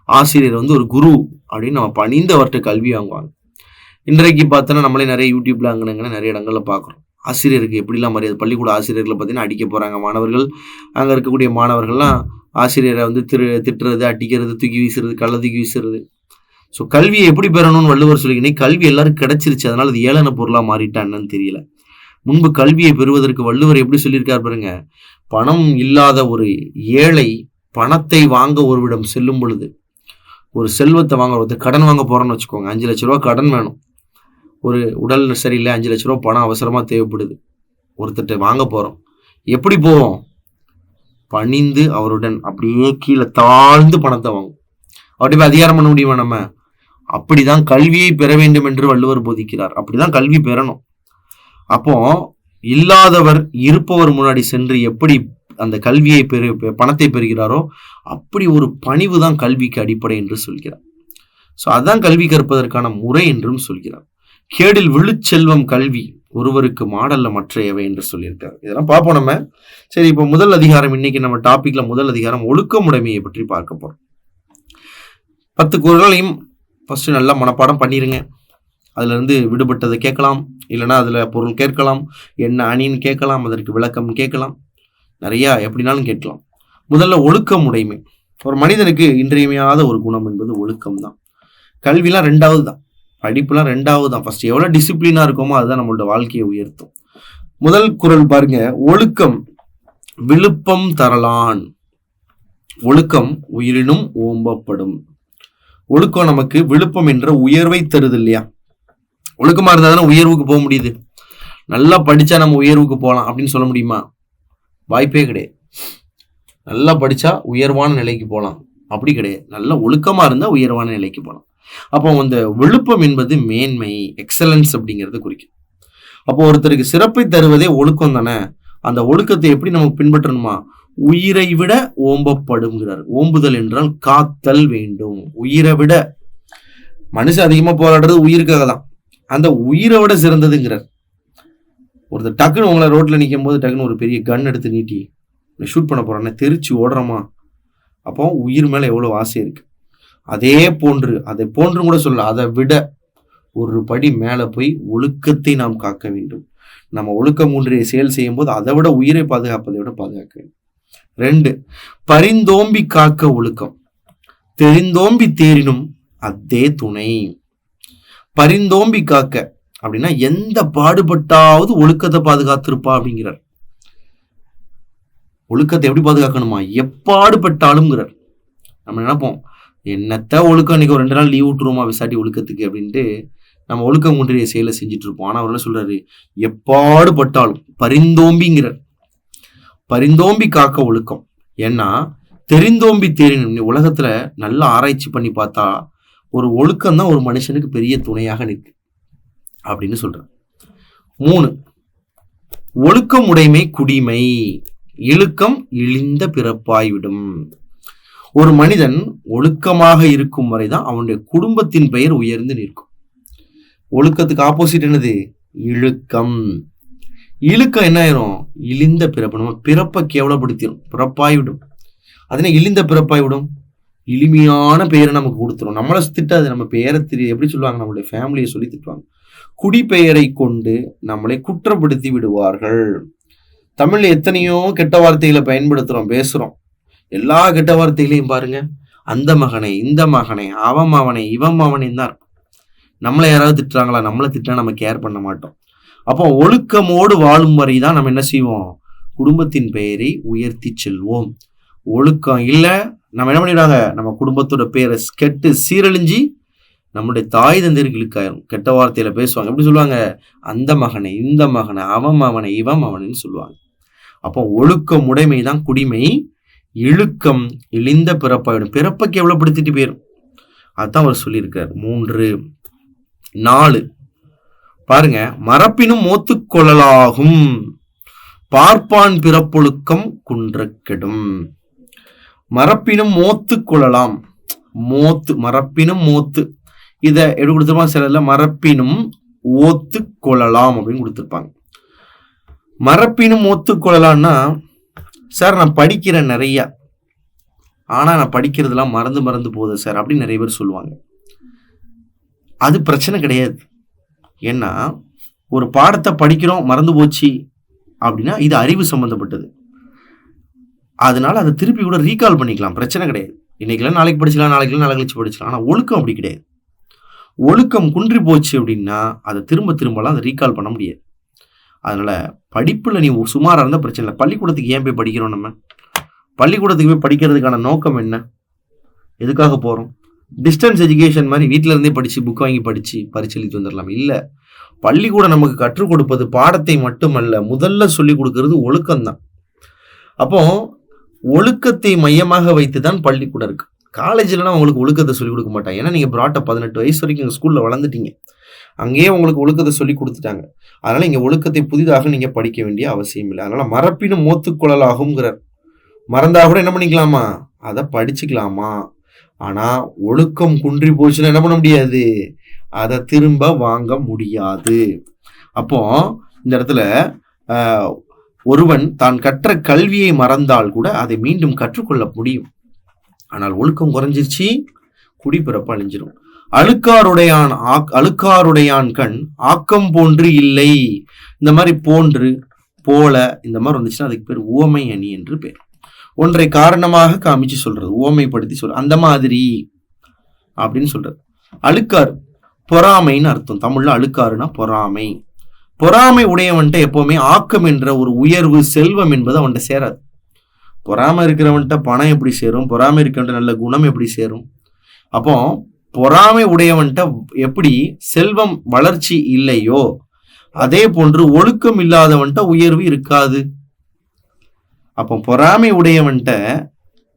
ஆசிரியர் வந்து ஒரு குரு அப்படின்னு நம்ம பணிந்து அவர்கிட்ட கல்வி வாங்குவாங்க. இன்றைக்கு பார்த்தோன்னா நம்மளே நிறைய யூடியூப்ல அங்கே நிறைய இடங்கள்ல பார்க்குறோம். ஆசிரியருக்கு எப்படிலாம் மரியாதை. பள்ளிக்கூட ஆசிரியர்களை பார்த்தீங்கன்னா அடிக்க போறாங்க மாணவர்கள். அங்கே இருக்கக்கூடிய மாணவர்கள்லாம் ஆசிரியரை வந்து திட்டுறது, அடிக்கிறது, தூக்கி வீசுறது, கள்ள தூக்கி வீசுறது. ஸோ கல்வியை எப்படி பெறணும்னு வள்ளுவர் சொல்லிக்கினே கல்வி எல்லாருக்கும் கிடைச்சிருச்சு, அதனால அது ஏளன பொருளா மாறிட்டான்னு தெரியல. முன்பு கல்வியை பெறுவதற்கு வள்ளுவர் எப்படி சொல்லியிருக்கார் பாருங்க. பணம் இல்லாத ஒரு ஏழை பணத்தை வாங்க ஒருவிடம் செல்லும் பொழுது, ஒரு செல்வத்தை வாங்க ஒருத்தர் கடன் வாங்க போறோம்னு வச்சுக்கோங்க, 5 லட்ச ரூபா கடன் வேணும். ஒரு உடல் சரியில்லை, 5 லட்ச ரூபா பணம் அவசரமா தேவைப்படுது, ஒருத்தர்கிட்ட வாங்க போறோம். எப்படி போவோம்? பணிந்து அவருடன் அப்படியே கீழே தாழ்ந்து பணத்தை வாங்கும். அப்படி அதிகாரம் பண்ண முடியுமா நம்ம? அப்படிதான் கல்வியை பெற வேண்டும் என்று வள்ளுவர் போதிக்கிறார். அப்படிதான் கல்வி பெறணும். அப்போ இல்லாதவர் இருப்பவர் முன்னாடி சென்று எப்படி அந்த கல்வியை பணத்தை பெறுகிறாரோ அப்படி ஒரு பணிவு தான் கல்விக்கு அடிப்படை என்று சொல்கிறார். ஸோ அதான் கல்வி கற்பதற்கான முறை என்றும் சொல்கிறார். கேடில் விழுச்செல்வம் கல்வி ஒருவருக்கு மாடல்ல மற்றையவை என்று சொல்லியிருக்காரு. இதெல்லாம் பார்ப்போம் நம்ம. சரி, இப்போ முதல் அதிகாரம், இன்னைக்கு நம்ம டாபிக்ல முதல் அதிகாரம் ஒழுக்கமுடைமையை பற்றி பார்க்க போறோம். 10 குறளையும் ஃபர்ஸ்ட் நல்லா மனப்பாடம் பண்ணிருங்க. அதுல இருந்து விடுபட்டதை கேட்கலாம், இல்லைன்னா அதுல பொருள் கேட்கலாம், என்ன அணின்னு கேட்கலாம், அதற்கு விளக்கம் கேட்கலாம், நிறைய எப்படினாலும் கேட்கலாம். முதல்ல ஒழுக்கமுடைமை. ஒரு மனிதனுக்கு இன்றியமையாத ஒரு குணம் என்பது ஒழுக்கம் தான். கல்விலாம் 2வது தான், படிப்புலாம் 2வது தான். ஃபர்ஸ்ட் எவ்வளவு டிசிப்ளினா இருக்கோமோ அதுதான் நம்மளோட வாழ்க்கையை உயர்த்தும். முதல் குறள் பாருங்க. ஒழுக்கம் விழுப்பம் தரலான், ஒழுக்கம் உயிரினும் ஓம்பப்படும். ஒழுக்கம் நமக்கு விழுப்பம் என்ற உயர்வை தருது இல்லையா? ஒழுக்கமா இருந்தா தானே உயர்வுக்கு போக முடியுது. நல்லா படிச்சா நம்ம உயர்வுக்கு போகலாம் அப்படின்னு சொல்ல முடியுமா? வாய்ப்பே கிடையாது. நல்லா படிச்சா உயர்வான நிலைக்கு போகலாம் அப்படி கிடையாது. நல்ல ஒழுக்கமா இருந்தா உயர்வான நிலைக்கு போகலாம். அப்போ அந்த விழுப்பம் என்பது மேன்மை, எக்ஸலன்ஸ் அப்படிங்கிறது குறிக்கும். அப்போ ஒருத்தருக்கு சிறப்பை தருவதே ஒழுக்கம் தானே. அந்த ஒழுக்கத்தை எப்படி நமக்கு பின்பற்றணுமா? உயிரை விட ஓம்பப்படுங்கிறார். ஓம்புதல் என்றால் காத்தல் வேண்டும். உயிரை விட மனுஷன் அதிகமா போராடுறது உயிருக்காக தான். அந்த உயிரை விட சிறந்ததுங்கிறார். ஒருத்தர் டக்குன்னு உங்களை ரோட்ல நிற்கும் போது டக்குன்னு ஒரு பெரிய கன் எடுத்து நீட்டி ஷூட் பண்ண போறானே, தெரிச்சு ஓடுறோமா, அப்போ உயிர் மேல எவ்வளவு ஆசை இருக்கு. அதை போன்று கூட சொல்ல, அதை விட ஒரு படி மேல போய் ஒழுக்கத்தை நாம் காக்க வேண்டும். நம்ம ஒழுக்கம் ஒன்றிய செயல் செய்யும் போது அதை விட உயிரை பாதுகாப்பதை விட பாதுகாக்க வேண்டும். 2, பரிந்தோம்பி காக்க ஒழுக்கம். தெரிந்தோம்பி தேரினும் அதே துணை. பரிந்தோம்பி காக்க அப்படின்னா எந்த பாடுபட்டாவது ஒழுக்கத்தை பாதுகாத்திருப்பா அப்படிங்கிறார். ஒழுக்கத்தை எப்படி பாதுகாக்கணுமா, எப்பாடுபட்டாலும்ங்கிறார். நம்ம நினைப்போம், என்னத்த ஒழுக்கம், இன்னைக்கு ஒரு 2 நாள் லீவ் விட்டுருமா விசாட்டி ஒழுக்கத்துக்கு அப்படின்ட்டு நம்ம ஒழுக்கம் ஒன்றிய செயலை செஞ்சுட்டு இருப்போம். ஆனா அவர் என்ன சொல்றாரு, எப்பாடுபட்டாலும் பரிந்தோம்பிங்கிறார். பரிந்தோம்பி காக்க ஒழுக்கம். ஏன்னா தெரிந்தோம்பி தேரினும், உலகத்துல நல்லா ஆராய்ச்சி பண்ணி பார்த்தா ஒரு ஒழுக்கம் தான் ஒரு மனுஷனுக்கு பெரிய துணையாக நிற்கு அப்படின்னு சொல்ற. 3, ஒழுக்கம் உடைமை குடிமை. இழுக்கம் இழிந்த பிறப்பாய்விடும். ஒரு மனிதன் ஒழுக்கமாக இருக்கும் வரைதான் அவனுடைய குடும்பத்தின் பெயர் உயர்ந்து நிற்கும். ஒழுக்கத்துக்கு ஆப்போசிட் என்னது, இழுக்கம். இழுக்கம் என்ன ஆயிரும், இழிந்த பிறப்பு. நம்ம பிறப்பை கேவலப்படுத்திடும், பிறப்பாய்விடும். அதனை இழிந்த பிறப்பாய்விடும், எளிமையான பெயரை நமக்கு கொடுத்துரும். நம்மளை திட்டாது, நம்ம பெயரை எப்படி சொல்லுவாங்க, நம்மளுடைய ஃபேமிலியை சொல்லி திட்டுவாங்க. குடிப்பெயரை கொண்டு நம்மளை குற்றப்படுத்தி விடுவார்கள். தமிழ்ல எத்தனையோ கெட்ட வார்த்தைகளை பயன்படுத்துறோம், பேசுறோம். எல்லா கெட்ட வார்த்தைகளையும் பாருங்க, அந்த மகனை, இந்த மகனை, அவன் மகனை, இவன் மகனை தான். நம்மளை யாராவது திட்டுறாங்களா, நம்மளை திட்டா நம்ம கேர் பண்ண மாட்டோம். அப்போ ஒழுக்கமோடு வாழும் வரை தான் நம்ம என்ன செய்வோம், குடும்பத்தின் பெயரை உயர்த்தி செல்வோம். ஒழுக்கம் இல்லை, நம்ம என்ன பண்ணிடுவாங்க, நம்ம குடும்பத்தோட பேரை கெட்டு சீரழிஞ்சி நம்முடைய தாய் தந்தையருக்கு இழுக்காயிரும். கெட்ட வார்த்தையில பேசுவாங்க. எப்படி சொல்லுவாங்க, அந்த மகனை, இந்த மகனை, அவன் மகனை, இவன் மகனைன்னு சொல்லுவாங்க. அப்போ ஒழுக்கம் உடைமை தான் குடிமை. இழுக்கம் இழிந்த பிறப்பாயிடும், பிறப்பை கேவலப்படுத்திட்டு போயிடும். அதுதான் அவர் சொல்லியிருக்கார். 3, 4 பாருங்க, மரப்பினும் மோத்து கொள்ளலாகும், பார்ப்பான் பிறப்பொழுக்கம் குன்ற கெடும். மரப்பினும் மோத்து கொள்ளலாம். மோத்து, மரப்பினும் மோத்து, இத எப்படி கொடுத்துருப்பாங்க சில மரப்பினும் ஓத்து கொள்ளலாம் அப்படின்னு கொடுத்துருப்பாங்க. மரப்பினும் ஓத்து கொள்ளலாம்னா, சார் நான் படிக்கிறேன் நிறைய, ஆனா நான் படிக்கிறதுலாம் மறந்து போகுது சார் அப்படின்னு நிறைய பேர் சொல்லுவாங்க. அது பிரச்சனை கிடையாது. ஏன்னா ஒரு பாடத்தை படிக்கிறோம் மறந்து போச்சு அப்படின்னா இது அறிவு சம்பந்தப்பட்டது. அதனால அதை திருப்பி கூட ரீகால் பண்ணிக்கலாம், பிரச்சனை கிடையாது. இன்னைக்குலாம் நாளைக்கு படிச்சுக்கலாம், நாளைக்கு கழிச்சு படிச்சுக்கலாம். ஆனா ஒழுக்கம் அப்படி கிடையாது. ஒழுக்கம் குன்றி போச்சு அப்படின்னா அதை திரும்பலாம் அதை ரீகால் பண்ண முடியாது. அதனால படிப்புல நீ சுமாரா இருந்தா பிரச்சனை இல்லை. பள்ளிக்கூடத்துக்கு ஏன் போய் படிக்கிறோம்? நம்ம பள்ளிக்கூடத்துக்கு போய் படிக்கிறதுக்கான நோக்கம் என்ன, எதுக்காக போறோம்? டிஸ்டன்ஸ் எஜுகேஷன் மாதிரி வீட்டில இருந்தே படிச்சு புக் வாங்கி படிச்சு பரிசு எழுதிட்டு வந்துடலாம். இல்ல, பள்ளிக்கூடம் நமக்கு கற்றுக் கொடுப்பது பாடத்தை மட்டுமல்ல, முதல்ல சொல்லி கொடுக்கறது ஒழுக்கம் தான். அப்போ ஒழுக்கத்தை மையமாக வைத்துதான் பள்ளிக்கூடம் இருக்கு. காலேஜ்லாம் உங்களுக்கு ஒழுக்கத்தை சொல்லிக் கொடுக்க மாட்டாங்க. ஏன்னா நீங்க பிராட்ட 18 வயசு வரைக்கும் எங்க ஸ்கூல்ல வளர்ந்துட்டீங்க, அங்கேயே உங்களுக்கு ஒழுக்கத்தை சொல்லி கொடுத்துட்டாங்க. அதனால இங்க ஒழுக்கத்தை புதிதாக நீங்க படிக்க வேண்டிய அவசியம் இல்லை. அதனால மரப்பினும் மோத்துக்குழலாகுங்கிறார். மறந்தா கூட என்ன பண்ணிக்கலாமா, அதை படிச்சுக்கலாமா. ஆனா ஒழுக்கம் குன்றி போச்சுன்னா என்ன பண்ண முடியாது, அதை திரும்ப வாங்க முடியாது. அப்போ இந்த இடத்துல ஒருவன் தான் கற்ற கல்வியை மறந்தால் கூட அதை மீண்டும் கற்றுக்கொள்ள முடியும். ஆனால் ஒழுக்கம் குறைஞ்சிருச்சு, குடிப்பிறப்பு அழிஞ்சிடும். அழுக்காருடையான் கண் ஆக்கம் போன்று இல்லை. இந்த மாதிரி போன்று, போல, இந்த மாதிரி வந்துச்சுன்னா அதுக்கு பேர் உவமை அணி என்று பேர். ஒன்றை காரணமாக காமிச்சு சொல்றது, உவமைப்படுத்தி சொல்றது, அந்த மாதிரி அப்படின்னு சொல்றது. அழுக்காறு பொறாமைன்னு அர்த்தம். தமிழ்ல அழுக்காறுனா பொறாமை. பொறாமை உடையவன்ட்ட எப்பவுமே ஆக்கம் என்ற ஒரு உயர்வு, செல்வம் என்பது அவன்கிட்ட சேராது. பொறாமை இருக்கிறவன்ட்ட பணம் எப்படி சேரும், பொறாமை இருக்கிறவன்ட்ட நல்ல குணம் எப்படி சேரும்? அப்போ பொறாமை உடையவன்ட்ட எப்படி செல்வம் வளர்ச்சி இல்லையோ அதே போன்று ஒழுக்கம் இல்லாதவன்ட்ட உயர்வு இருக்காது. அப்போ பொறாமை உடையவன்ட்ட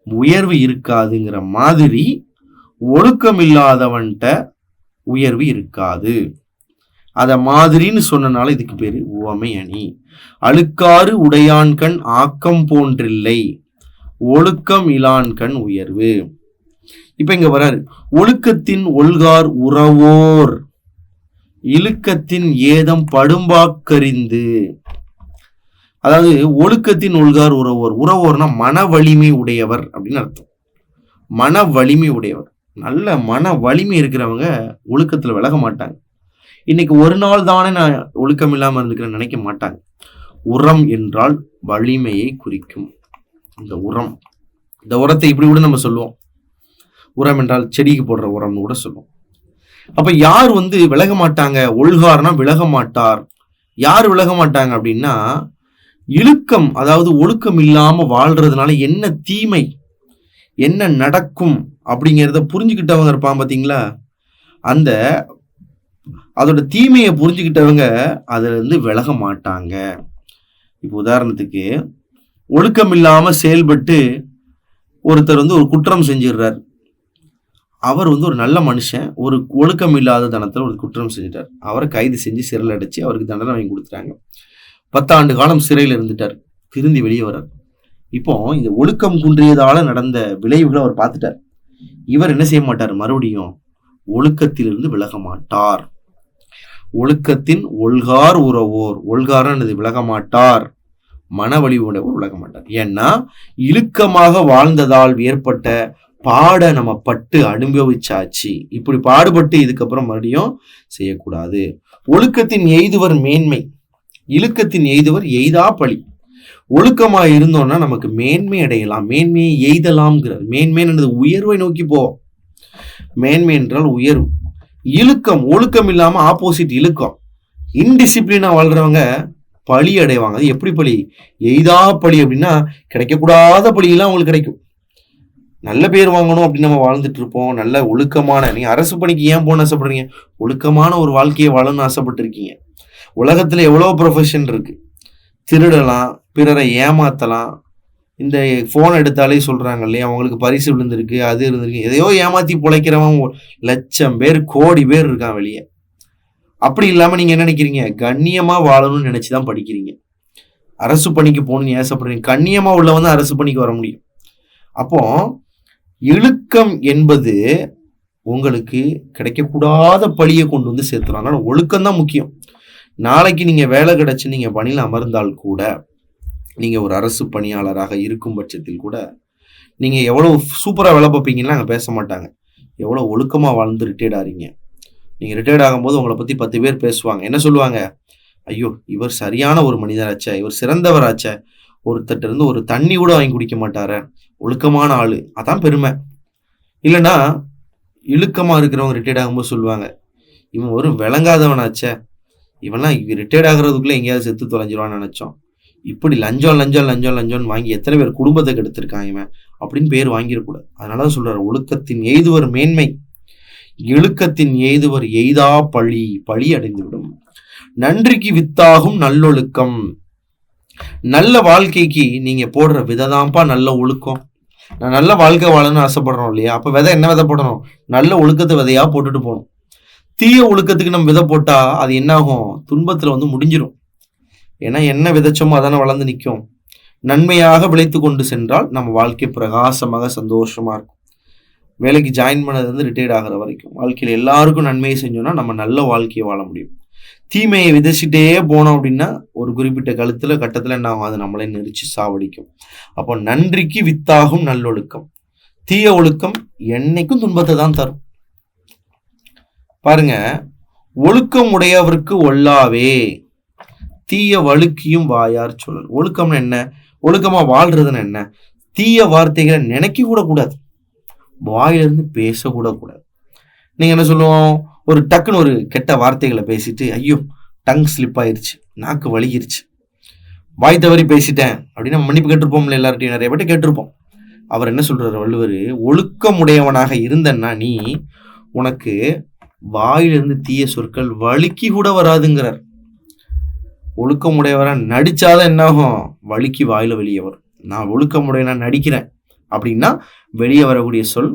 உயர்வு இருக்காதுங்கிற மாதிரி ஒழுக்கம் இல்லாதவன்ட்ட உயர்வு இருக்காது. அத மாதிரின்னு சொன்னனால இதுக்கு பேரு உவமை அணி. அழுக்காறு உடையான்கண் ஆக்கம் போன்றில்லை, ஒழுக்கம் இலான்கண் உயர்வு. இப்ப இங்க வராரு, ஒழுக்கத்தின் ஒல்கார் உறவோர் இழுக்கத்தின் ஏதம் படும்பாக்கறிந்து. அதாவது ஒழுக்கத்தின் ஒல்கார் உறவோர், உறவோர்னா மன வலிமை உடையவர் அப்படின்னு அர்த்தம். மன வலிமை உடையவர், நல்ல மன வலிமை இருக்கிறவங்க ஒழுக்கத்துல விலக மாட்டாங்க. இன்னைக்கு ஒரு நாள் தானே நான் ஒழுக்கம் இல்லாம இருந்துக்கிறேன் நினைக்க மாட்டாங்க. உரம் என்றால் வலிமையை குறிக்கும். இந்த உரம், இந்த உரத்தை இப்படி கூட நம்ம சொல்லுவோம், உரம் என்றால் செடிக்கு போடுற உரம்னு கூட சொல்லுவோம். அப்ப யார் விலக மாட்டாங்க, ஒல்கார்னா விலக மாட்டார். யார் விலக மாட்டாங்க அப்படின்னா, இழுக்கம், அதாவது ஒழுக்கம் இல்லாம வாழ்றதுனால என்ன தீமை, என்ன நடக்கும் அப்படிங்கிறத புரிஞ்சுக்கிட்டவங்க இருப்பான் பாத்தீங்களா, அதோட தீமையை புரிஞ்சுக்கிட்டவங்க அதுல இருந்து விலக மாட்டாங்க. இப்போ உதாரணத்துக்கு, ஒழுக்கம் இல்லாம செயல்பட்டு ஒருத்தர் ஒரு குற்றம் செஞ்சிடுறார். அவர் ஒரு நல்ல மனுஷன், ஒரு ஒழுக்கம் இல்லாத தனத்துல ஒரு குற்றம் செஞ்சிட்டார். அவரை கைது செஞ்சு சிறையில் அடைச்சு அவருக்கு தண்டனை வாங்கி கொடுத்துட்டாங்க. 10 ஆண்டு காலம் சிறையில் இருந்துட்டார். திருந்தி வெளியே வர்றார். இப்போ இந்த ஒழுக்கம் குன்றியதால நடந்த விளைவுகளை அவர் பார்த்துட்டார். இவர் என்ன செய்ய மாட்டார், மறுபடியும் ஒழுக்கத்திலிருந்து விலக மாட்டார். ஒழுக்கத்தின் ஒல்கார் உறவோர், ஒல்காரன் விலக மாட்டார், மன வலிவுடையவர் விலக மாட்டார். ஏன்னா இழுக்கமாக வாழ்ந்ததால் ஏற்பட்ட பாட நம்ம பட்டு அனுபவிச்சாச்சு. இப்படி பாடுபட்டு இதுக்கப்புறம் மறுபடியும் செய்யக்கூடாது. ஒழுக்கத்தின் எய்துவர் மேன்மை, இழுக்கத்தின் எய்துவர் எய்தா பழி. ஒழுக்கமா இருந்தோம்னா நமக்கு மேன்மை அடையலாம், மேன்மையை எய்தலாம்ங்கிறார். மேன்மை என்பது உயர்வை நோக்கி போவோம். மேன்மை என்றால் உயர்வு. இழுக்கம், ஒழுக்கம் இல்லாம ஆப்போசிட் இழுக்கம். இன்டிசிப்ளினா வாழ்றவங்க பழி அடைவாங்க. அது எப்படி பழி, எய்தா பழி அப்படின்னா கிடைக்கக்கூடாத பழியெல்லாம் அவங்களுக்கு கிடைக்கும். நல்ல பேர் வாங்கணும் அப்படின்னு நம்ம வாழ்ந்துட்டு இருப்போம். நல்ல ஒழுக்கமான, நீங்க அரசு பணிக்கு ஏன் போன ஆசைப்படுறீங்க, ஒழுக்கமான ஒரு வாழ்க்கையை வாழணும்னு ஆசைப்பட்டு இருக்கீங்க. உலகத்துல எவ்வளவு ப்ரொஃபஷன் இருக்கு. திருடலாம், பிறரை ஏமாத்தலாம். இந்த போன் எடுத்தாலே சொல்றாங்க இல்லையா, அவங்களுக்கு பரிசு விழுந்திருக்கு, அது இருந்திருக்கு, எதையோ ஏமாத்தி பிழைக்கிறவன் லட்சம் பேர், கோடி பேர் இருக்கான் வெளியே. அப்படி இல்லாம நீங்க என்ன நினைக்கிறீங்க, கண்ணியமா வாழணும்னு நினைச்சுதான் படிக்கிறீங்க. அரசு பணிக்கு போகணும்னு ஆசைப்படுறீங்க. கண்ணியமா உள்ளவன் அரசு பணிக்கு வர முடியும். அப்போ இழுக்கம் என்பது உங்களுக்கு கிடைக்கக்கூடாத பழியை கொண்டு சேர்த்துரும். அதனால ஒழுக்கம் தான் முக்கியம். நாளைக்கு நீங்க வேலை கிடைச்சு நீங்க பணியில அமர்ந்தால் கூட, நீங்க ஒரு அரசு பணியாளராக இருக்கும் பட்சத்தில் கூட, நீங்க எவ்வளவு சூப்பரா வேலை பார்ப்பீங்கன்னா அங்க பேச மாட்டாங்க. எவ்வளவு ஒழுக்கமா வாழ்ந்து ரிட்டையர்ட் ஆறீங்க. நீங்க ரிட்டையர்ட் ஆகும்போது உங்களை பத்தி 10 பேர் பேசுவாங்க. என்ன சொல்லுவாங்க, ஐயோ இவர் சரியான ஒரு மனிதராச்சே, இவர் சிறந்தவராச்சே, ஒருத்தட்ட இருந்து ஒரு தண்ணி கூட வாங்கி குடிக்க மாட்டார, ஒழுக்கமான ஆளு, அதான் பெருமை. இல்லைன்னா இழுக்கமா இருக்கிறவங்க ரிட்டையர்ட் ஆகும்போது சொல்லுவாங்க, இவன் ஒரு விளங்காதவனாச்சே, இவன்லாம் ரிட்டையர்ட் ஆகுறதுக்குள்ள எங்கேயாவது செத்து தொலைஞ்சிருவான்னு நினைச்சோம். இப்படி லஞ்சம் லஞ்சம் லஞ்சம் லஞ்சம்னு வாங்கி எத்தனை பேர் குடும்பத்தை கெடுத்திருக்கான் இவன் அப்படின்னு பேர் வாங்கிடக்கூடாது. அதனாலதான் சொல்றாரு, ஒழுக்கத்தின் எய்துவர் மேன்மை, இழுக்கத்தின் எய்துவர் எய்தா பழி, பழி அடைந்துவிடும். நன்றிக்கு வித்தாகும் நல்லொழுக்கம். நல்ல வாழ்க்கைக்கு நீங்க போடுற விதைதான்ப்பா நல்ல ஒழுக்கம். நான் நல்ல வாழ்க்கை வாழணும்னு ஆசைப்படுறோம் இல்லையா, அப்ப விதை என்ன விதை போடணும், நல்ல ஒழுக்கத்தை விதையா போட்டுட்டு போகணும். தீய ஒழுக்கத்துக்கு நம்ம விதை போட்டா அது என்ன ஆகும், துன்பத்துல முடிஞ்சிடும். ஏன்னா என்ன விதைச்சோமோ அதான வளர்ந்து நிற்கும். நன்மையாக விளைத்து கொண்டு சென்றால் நம்ம வாழ்க்கை பிரகாசமாக சந்தோஷமா இருக்கும். வேலைக்கு ஜாயின் பண்ணது ரிட்டையர்ட் ஆகிற வரைக்கும் வாழ்க்கையில எல்லாருக்கும் நன்மையை செஞ்சோம்னா நம்ம நல்ல வாழ்க்கையை வாழ முடியும். தீமையை விதைச்சிட்டே போனோம் அப்படின்னா ஒரு குறிப்பிட்ட கட்டத்துல என்ன ஆகும், அது நம்மளே நெரிச்சு சாவடிக்கும். அப்போ நன்றிக்கு வித்தாகும் நல்லொழுக்கம். தீய ஒழுக்கம் என்னைக்கும் துன்பத்தை தான் தரும். பாருங்க, ஒழுக்கம் உடையவருக்கு ஒல்லாவே தீய வழுக்கியும் வாயார் சொல்லல். ஒழுக்கம்னு என்ன, ஒழுக்கமா வாழ்றதுன்னு என்ன, தீய வார்த்தைகளை நினைக்க கூட கூடாது, வாயிலிருந்து பேசக்கூட கூடாது. நீங்க என்ன சொல்லுவோம், ஒரு டக்குன்னு ஒரு கெட்ட வார்த்தைகளை பேசிட்டு, ஐயோ டங் ஸ்லிப் ஆயிருச்சு, நாக்கு வலிகிருச்சு, வாய் தவறி பேசிட்டேன் அப்படின்னு மன்னிப்பு கேட்டிருப்போம்ல, எல்லார்ட்டையும் நிறைய பேர்ட்ட கேட்டிருப்போம். அவர் என்ன சொல்றாரு வள்ளுவர், ஒழுக்கமுடையவனாக இருந்தன்னா நீ, உனக்கு வாயிலிருந்து தீய சொற்கள் வழுக்கி கூட வராதுங்கிறார். ஒழுக்கமுடையவரா நடிச்சாதான் என்ன ஆகும், வழுக்கி வாயில வெளியே வரும். நான் ஒழுக்கமுடையவனா நடிக்கிறேன் அப்படின்னா வெளியே வரக்கூடிய சொல்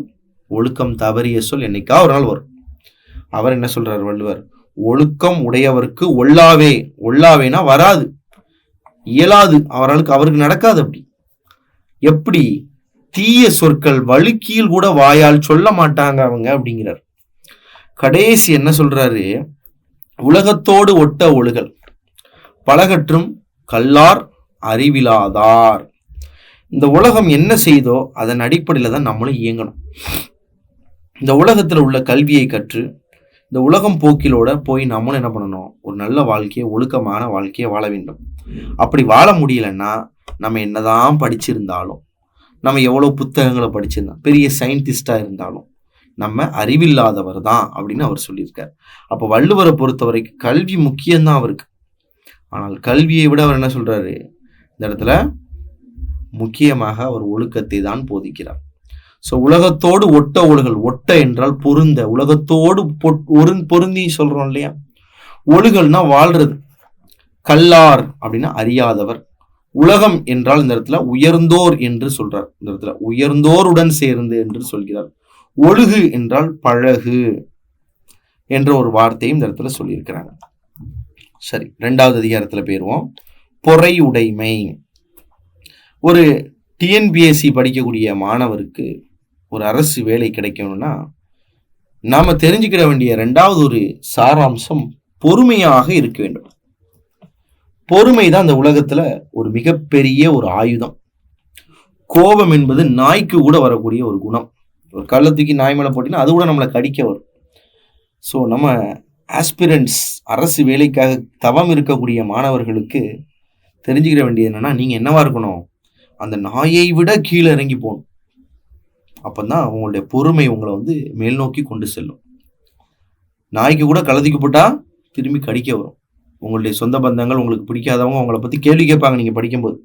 ஒழுக்கம் தவறிய சொல் என்னைக்கா ஒரு நாள் வரும். அவர் என்ன சொல்றார் வள்ளுவர், ஒழுக்கம் உடையவருக்கு ஒல்லாவே, ஒல்லாவேனா வராது, இயலாது, அவருக்கு நடக்காது. அப்படி எப்படி, தீய சொற்கள் வழுக்கியில் கூட வாயால் சொல்ல மாட்டாங்க அவங்க அப்படிங்கிறார். கடைசி என்ன சொல்றாரு, உலகத்தோடு ஒட்ட ஒழுகல் பலகற்றும் கல்லார் அறிவிலாதார். இந்த உலகம் என்ன செய்தோ அதன் அடிப்படையில தான் நம்மளும் இயங்கணும். இந்த உலகத்துல உள்ள கல்வியை கற்று இந்த உலகம் போக்கிலோட போய் நம்மளும் என்ன பண்ணணும், ஒரு நல்ல வாழ்க்கையை, ஒழுக்கமான வாழ்க்கையை வாழ வேண்டும். அப்படி வாழ முடியலன்னா நம்ம என்னதான் படிச்சிருந்தாலும், நம்ம எவ்வளோ புத்தகங்களை படிச்சிருந்தோம், பெரிய சயின்டிஸ்டா இருந்தாலும் நம்ம அறிவில்லாதவர் தான் அப்படின்னு அவர் சொல்லியிருக்கார். அப்போ வள்ளுவரை பொறுத்த வரைக்கும் கல்வி முக்கியம்தான் அவருக்கு. ஆனால் கல்வியை விட அவர் என்ன சொல்றாரு, இந்த இடத்துல முக்கியமாக அவர் ஒழுக்கத்தை தான் போதிக்கிறார். ஸோ உலகத்தோடு ஒட்ட ஒழுகல், ஒட்ட என்றால் பொருந்த, உலகத்தோடு பொருந்தி சொல்றோம் இல்லையா. ஒழுகல்னா வாழ்றது. கல்லார் அப்படின்னா அறியாதவர். உலகம் என்றால் இந்த இடத்துல உயர்ந்தோர் என்று சொல்றார். இந்த இடத்துல உயர்ந்தோருடன் சேர்ந்து என்று சொல்கிறார். ஒழுகு என்றால் பழகு என்ற ஒரு வார்த்தையும் இந்த இடத்துல சொல்லியிருக்கிறாங்க. சரி, 2வது அதிகாரத்துல போயிருவோம். பொறை உடைமை. ஒரு டிஎன்பிஎஸ்சி படிக்கக்கூடிய மாணவருக்கு ஒரு அரசு வேலை கிடைக்கணும்னா நாம தெரிஞ்சுக்கிற வேண்டிய 2வது ஒரு சாராம்சம் பொறுமையாக இருக்க வேண்டும். பொறுமை தான் இந்த உலகத்துல ஒரு மிகப்பெரிய ஒரு ஆயுதம். கோபம் என்பது நாய்க்கு கூட வரக்கூடிய ஒரு குணம். ஒரு கள்ள தூக்கி நாய் மேல போட்டினா அது கூட நம்மளை கடிக்க வரும். ஸோ நம்ம ஆஸ்பிரண்ட்ஸ், அரசு வேலைக்காக தவம் இருக்கக்கூடிய மாணவர்களுக்கு தெரிஞ்சுக்கிற வேண்டியது என்னன்னா, நீங்க என்னவா இருக்கணும், அந்த நாயை விட கீழே இறங்கி போகணும். அப்பதான் உங்களுடைய பொறுமை உங்களை மேல் நோக்கி கொண்டு செல்லும். நாய்க்கு கூட கழுதிக்கு போட்டா திரும்பி கடிக்க வரும். உங்களுடைய சொந்த பந்தங்கள், உங்களுக்கு பிடிக்காதவங்க உங்களை பத்தி கேள்வி கேட்பாங்க நீங்க படிக்கும்போது.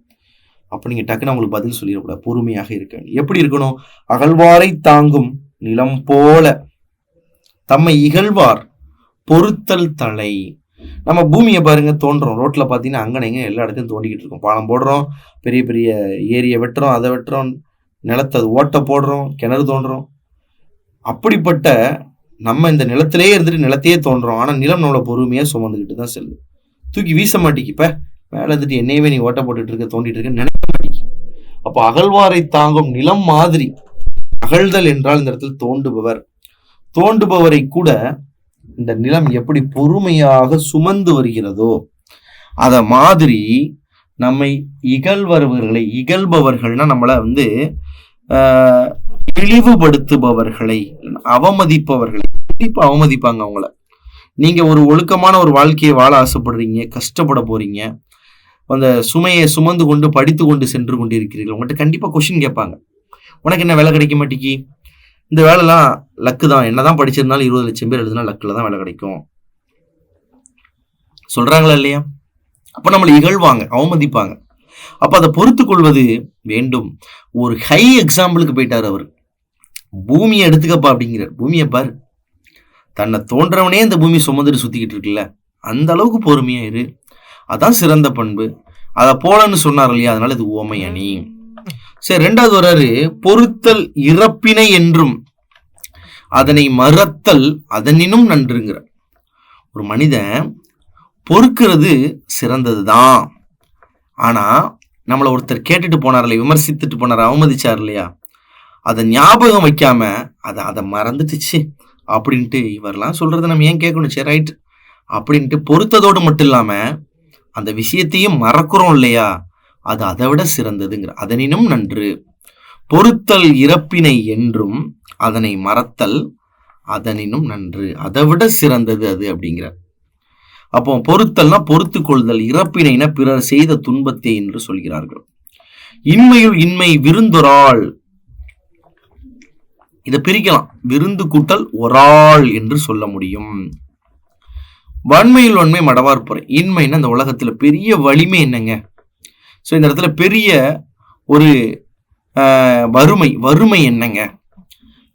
அப்ப நீங்க டக்குன்னு அவங்களுக்கு பதில் சொல்லிடக்கூடாது. பொறுமையாக இருக்க வேண்டும். எப்படி இருக்கணும், அகழ்வாரை தாங்கும் நிலம் போல தம்மை இகழ்வார் பொறுத்தல் தலை. நம்ம பூமியை பாருங்க, தோன்றோம். ரோட்ல பாத்தீங்கன்னா அங்கனைங்க எல்லா இடத்தையும் தோண்டிக்கிட்டு இருக்கோம். பாலம் போடுறோம், பெரிய பெரிய ஏரியை வெட்டுறோம், அதை வெட்டுறோம், நிலத்தை ஓட்ட போடுறோம், கிணறு தோன்றோம். அப்படிப்பட்ட நம்ம இந்த நிலத்திலேயே இருந்துட்டு நிலத்தையே தோன்றோம். ஆனா நிலம் நம்மளை பொறுமையா சுமந்துக்கிட்டு தான் செல்லுது. தூக்கி வீச மாட்டேங்கிப்ப மேல இருந்துட்டு என்னையவே நீ ஓட்ட போட்டுட்டு இருக்க, தோண்டிட்டு இருக்க நினைக்க மாட்டேங்கி. அப்போ அகழ்வாரை தாங்கும் நிலம் மாதிரி. அகழ்தல் என்றால் இந்த இடத்துல தோண்டுபவர். தோண்டுபவரை கூட இந்த நிலம் எப்படி பொறுமையாக சுமந்து வருகிறதோ அத மாதிரி நம்மை இகழ்வர்களை, இகழ்பவர்கள்னா நம்மளை இழிவுபடுத்துபவர்களை, அவமதிப்பவர்களை கண்டிப்பா அவமதிப்பாங்க அவங்கள. நீங்க ஒரு ஒழுக்கமான ஒரு வாழ்க்கையை வாழ ஆசைப்படுறீங்க, கஷ்டப்பட போறீங்க, அந்த சுமையை சுமந்து கொண்டு படித்து கொண்டு சென்று கொண்டிருக்கிறீர்கள். உங்கள்கிட்ட கண்டிப்பா கொஸ்டின் கேட்பாங்க. உனக்கு என்ன வேலை கிடைக்க மாட்டேங்கி, இந்த வேலைலாம் லக்கு தான், என்னதான் படிச்சிருந்தாலும் 20 லட்சம் பேர் எழுதுனா லக்குல தான் வேலை கிடைக்கும் சொல்றாங்களா இல்லையா. அப்ப நம்மளை இகழ்வாங்க, அவமதிப்பாங்க. அப்ப அதை பொறுத்து கொள்வது வேண்டும். ஒரு ஹை எக்ஸாம்பிளுக்கு போயிட்டாரு அவர். பூமியை எடுத்துக்கப்பா அப்படிங்கிறார். பூமியை பாரு, தன்னை தோன்றவனே இந்த பூமி சுமந்துட்டு சுத்திக்கிட்டு இருக்குல்ல, அந்த அளவுக்கு பொறுமையா இரு, அதான் சிறந்த பண்பு. அதை போலன்னு சொன்னார் இல்லையா, அதனால இது உவமை அணி. சரி, 2வது வராரு, பொறுத்தல் இறப்பினை என்றும் அதனை மறத்தல் அதனினும் நன்றுங்கிற. ஒரு மனிதன் பொறுக்கிறது சிறந்ததுதான். ஆனா நம்மளை ஒருத்தர் கேட்டுட்டு போனார் இல்லையா, விமர்சித்துட்டு போனார், அவமதிச்சார் இல்லையா, அதை ஞாபகம் வைக்காம அதை மறந்துட்டுச்சு அப்படின்ட்டு இவரெல்லாம் சொல்றதை நம்ம ஏன் கேட்கணும், சரி ரைட் அப்படின்ட்டு பொறுத்ததோடு மட்டும் இல்லாம அந்த விஷயத்தையும் மறக்கிறோம் இல்லையா, அது அதை விட சிறந்ததுங்கிற. அதனினும் நன்று. பொறுத்தல் இறப்பினை என்றும் அதனை மறத்தல் அதனினும் நன்று, அதை விட சிறந்தது அது அப்படிங்கிற. அப்போ பொறுத்தல்னா பொறுத்து கொள்தல், இறப்பினைனா பிறர் செய்த துன்பத்தை என்று சொல்கிறார்கள். இன்மையுள் இன்மை விருந்தொராள், இதை பிரிக்கலாம், விருந்து கூட்டல் ஒராள் என்று சொல்ல முடியும். வன்மையில் வன்மை மடவார்புரை. இன்மைன்னா இந்த உலகத்துல பெரிய வலிமை என்னங்க. ஸோ இந்த இடத்துல பெரிய ஒரு வறுமை என்னங்க,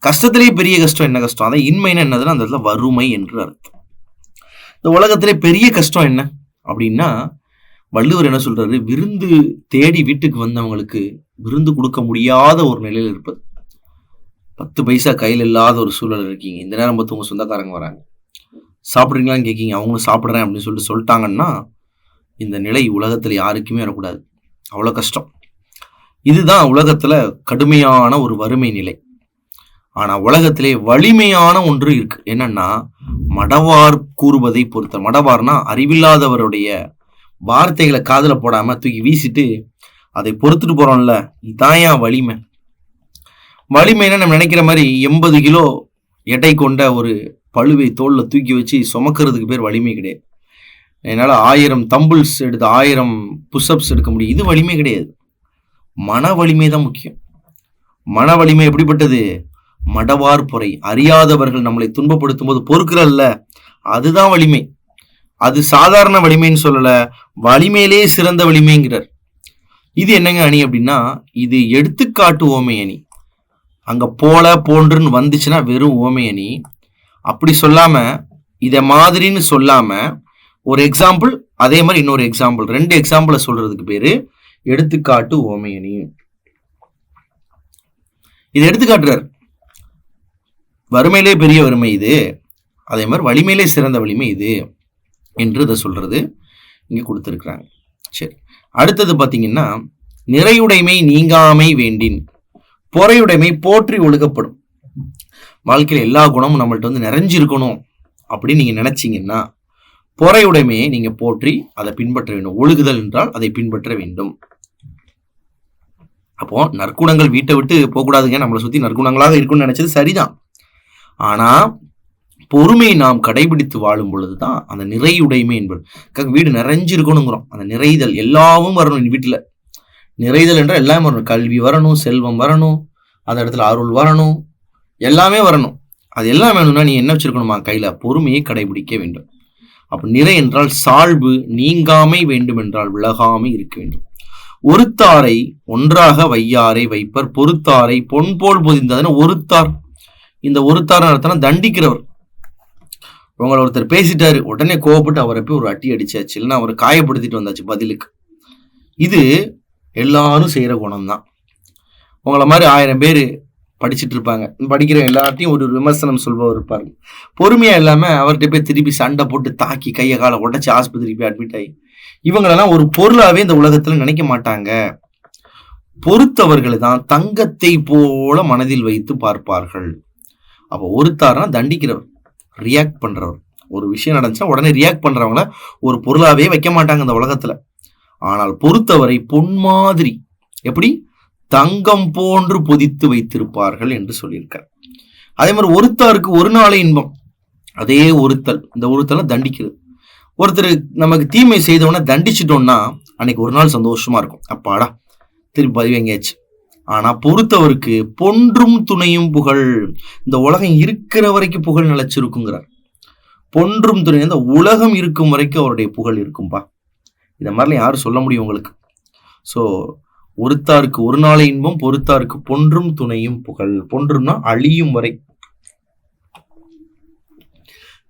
கஷ்டத்திலேயே பெரிய கஷ்டம் என்ன கஷ்டம், அதான் இன்மைன்னா என்னதுன்னா அந்த இடத்துல வறுமை என்று அர்த்தம். இந்த உலகத்திலே பெரிய கஷ்டம் என்ன அப்படின்னா, வள்ளுவர் என்ன சொல்றாரு, விருந்து தேடி வீட்டுக்கு வந்தவங்களுக்கு விருந்து கொடுக்க முடியாத ஒரு நிலையில் இருப்பது. 10 பைசா கையில் இல்லாத ஒரு சூழல் இருக்கீங்க, இந்த நேரம் பார்த்து உங்க சொந்தக்காரங்க வராங்க, சாப்பிட்றீங்களான்னு கேட்கீங்க, அவங்களும் சாப்பிட்றேன் அப்படின்னு சொல்லிட்டாங்கன்னா இந்த நிலை உலகத்துல யாருக்குமே வரக்கூடாது. அவ்வளோ கஷ்டம். இதுதான் உலகத்துல கடுமையான ஒரு வறுமை நிலை. ஆனா உலகத்திலே வலிமையான ஒன்று இருக்கு. என்னன்னா, மடவார் கூறுவதை பொறுத்த. மடவார்னா அறிவில்லாதவருடைய வார்த்தைகளை காதுல போடாம தூக்கி வீசிட்டு அதை பொறுத்துட்டு போறோம்ல, இதான் என் வலிமை. வலிமைன்னா நம்ம நினைக்கிற மாதிரி 80 கிலோ எடை கொண்ட ஒரு பழுவை தோல்ல தூக்கி வச்சு சுமக்கிறதுக்கு பேர் வலிமை கிடையாது. என்னால் 1000 தம்பிள்ஸ் எடுத்து 1000 புஷ்அப்ஸ் எடுக்க முடியும். இது வலிமை கிடையாது. மன வலிமை தான் முக்கியம். மன வலிமை எப்படிப்பட்டது? மடவார் பொறை. அறியாதவர்கள் நம்மளை துன்பப்படுத்தும் போது பொறுக்கிறல்ல, அதுதான் வலிமை. அது சாதாரண வலிமைன்னு சொல்லல, வலிமையிலே சிறந்த வலிமைங்கிறார். இது என்னங்க அணி அப்படின்னா, இது எடுத்துக்காட்டு ஓமை அணி. அங்க போல போன்றுன்னு வந்துச்சுன்னா வெறும் ஓமை அணி. அப்படி சொல்லாம, இதை மாதிரின்னு சொல்லாம, ஒரு எக்ஸாம்பிள் அதே மாதிரி இன்னொரு எக்ஸாம்பிள், 2 எக்ஸாம்பிளை சொல்றதுக்கு பேரு எடுத்துக்காட்டு ஓமை அணி. இது எடுத்துக்காட்டுறார். வறுமையிலே பெரிய வறுமை இது, அதே மாதிரி வலிமையிலே சிறந்த வலிமை இது என்று இதை சொல்றது இங்க கொடுத்துருக்குறாங்க. சரி, அடுத்தது பாத்தீங்கன்னா, நிறையுடைமை நீங்காமை வேண்டின், பொறையுடைமை போற்றி ஒழுகப்படும். வாழ்க்கையில் எல்லா குணமும் நம்மள்ட்ட வந்து நிறைஞ்சிருக்கணும் அப்படின்னு நீங்க நினைச்சீங்கன்னா, பொறையுடைமையை நீங்க போற்றி அதை பின்பற்ற வேண்டும். ஒழுகுதல் என்றால் அதை பின்பற்ற வேண்டும். அப்போ நற்குணங்கள் வீட்டை விட்டு போகக்கூடாதுங்க. நம்மளை சுத்தி நற்குணங்களாக இருக்கும்னு நினைச்சது சரிதான். ஆனா பொறுமையை நாம் கடைபிடித்து வாழும் பொழுதுதான் அந்த நிறையுடைமை என்பது. வீடு நிறைஞ்சிருக்கணுங்கிறோம். அந்த நிறைதல் எல்லாமும் வரணும். வீட்டுல நிறைதல் என்றால் எல்லாமே வரணும். கல்வி வரணும், செல்வம் வரணும், அந்த இடத்துல அருள் வரணும், எல்லாமே வரணும். அது எல்லாம் வேணும்னா நீ என்ன வச்சிருக்கணுமா? கையில பொறுமையை கடைபிடிக்க வேண்டும். அப்ப நிறை என்றால் சால்பு, நீங்காமை வேண்டும் என்றால் விலகாமை இருக்க வேண்டும். ஒருத்தாரை ஒன்றாக வையாரை வைப்பர், பொறுத்தாரை பொன் போல் பொதிந்ததுன்னு ஒருத்தார். இந்த ஒருத்தார் அர்த்தம் தண்டிக்கிறவர். உங்களை ஒருத்தர் பேசிட்டாரு, உடனே கோவப்பட்டு அவரை போய் ஒரு அட்டி அடிச்சாச்சு, இல்லைன்னா அவரை காயப்படுத்திட்டு வந்தாச்சு பதிலுக்கு. இது எல்லாரும் செய்யற குணம் தான். உங்களை மாதிரி 1000 பேர் படிச்சுட்டு இருப்பாங்க. படிக்கிற எல்லாத்தையும் ஒரு விமர்சனம் சொல்பவர் இருப்பாரு. பொறுமையா இல்லாம அவர்கிட்ட போய் திருப்பி சண்டை போட்டு தாக்கி கையை காலை உடைச்சு ஆஸ்பத்திரிக்கு போய் அட்மிட் ஆகி, இவங்களெல்லாம் ஒரு பொருளாவே இந்த உலகத்துல நினைக்க மாட்டாங்க. பொறுத்தவர்கள் தான் தங்கத்தை போல மனதில் வைத்து பார்ப்பார்கள். அப்போ ஒருத்தார்னா தண்டிக்கிறவர், ரியாக்ட் பண்றவர். ஒரு விஷயம் நடந்துச்சுன்னா உடனே ரியாக்ட் பண்றவங்கள ஒரு பொருளாவே வைக்க மாட்டாங்க இந்த உலகத்துல. ஆனால் பொறுத்தவரை பொன் மாதிரி, எப்படி தங்கம் போன்று பொதித்து வைத்திருப்பார்கள் என்று சொல்லியிருக்கார். அதே மாதிரி ஒருத்தாருக்கு ஒரு நாளை இன்பம், அதே ஒருத்தல். இந்த ஒருத்தலை தண்டிக்கிறது. ஒருத்தர் நமக்கு தீமை செய்தவன தண்டிச்சிட்டோம்னா அன்னைக்கு ஒரு நாள் சந்தோஷமா இருக்கும், அப்பாடா திருப்பி பதிவு எங்கேயாச்சு. ஆனா பொறுத்தவருக்கு பொன்றும் துணையும் புகழ். இந்த உலகம் இருக்கிற வரைக்கும் புகழ் நிலைச்சிருக்குங்கிறார். பொன்றும் துணை, இந்த உலகம் இருக்கும் வரைக்கும் அவருடைய புகழ் இருக்கும்பா. இத மாதிரிலாம் யாரும் சொல்ல முடியும் உங்களுக்கு? சோ ஒருத்தாருக்கு ஒரு நாளை இன்பம், பொறுத்தாருக்கு பொன்றும் துணையும் புகழ். பொன்றும்னா அழியும் வரை.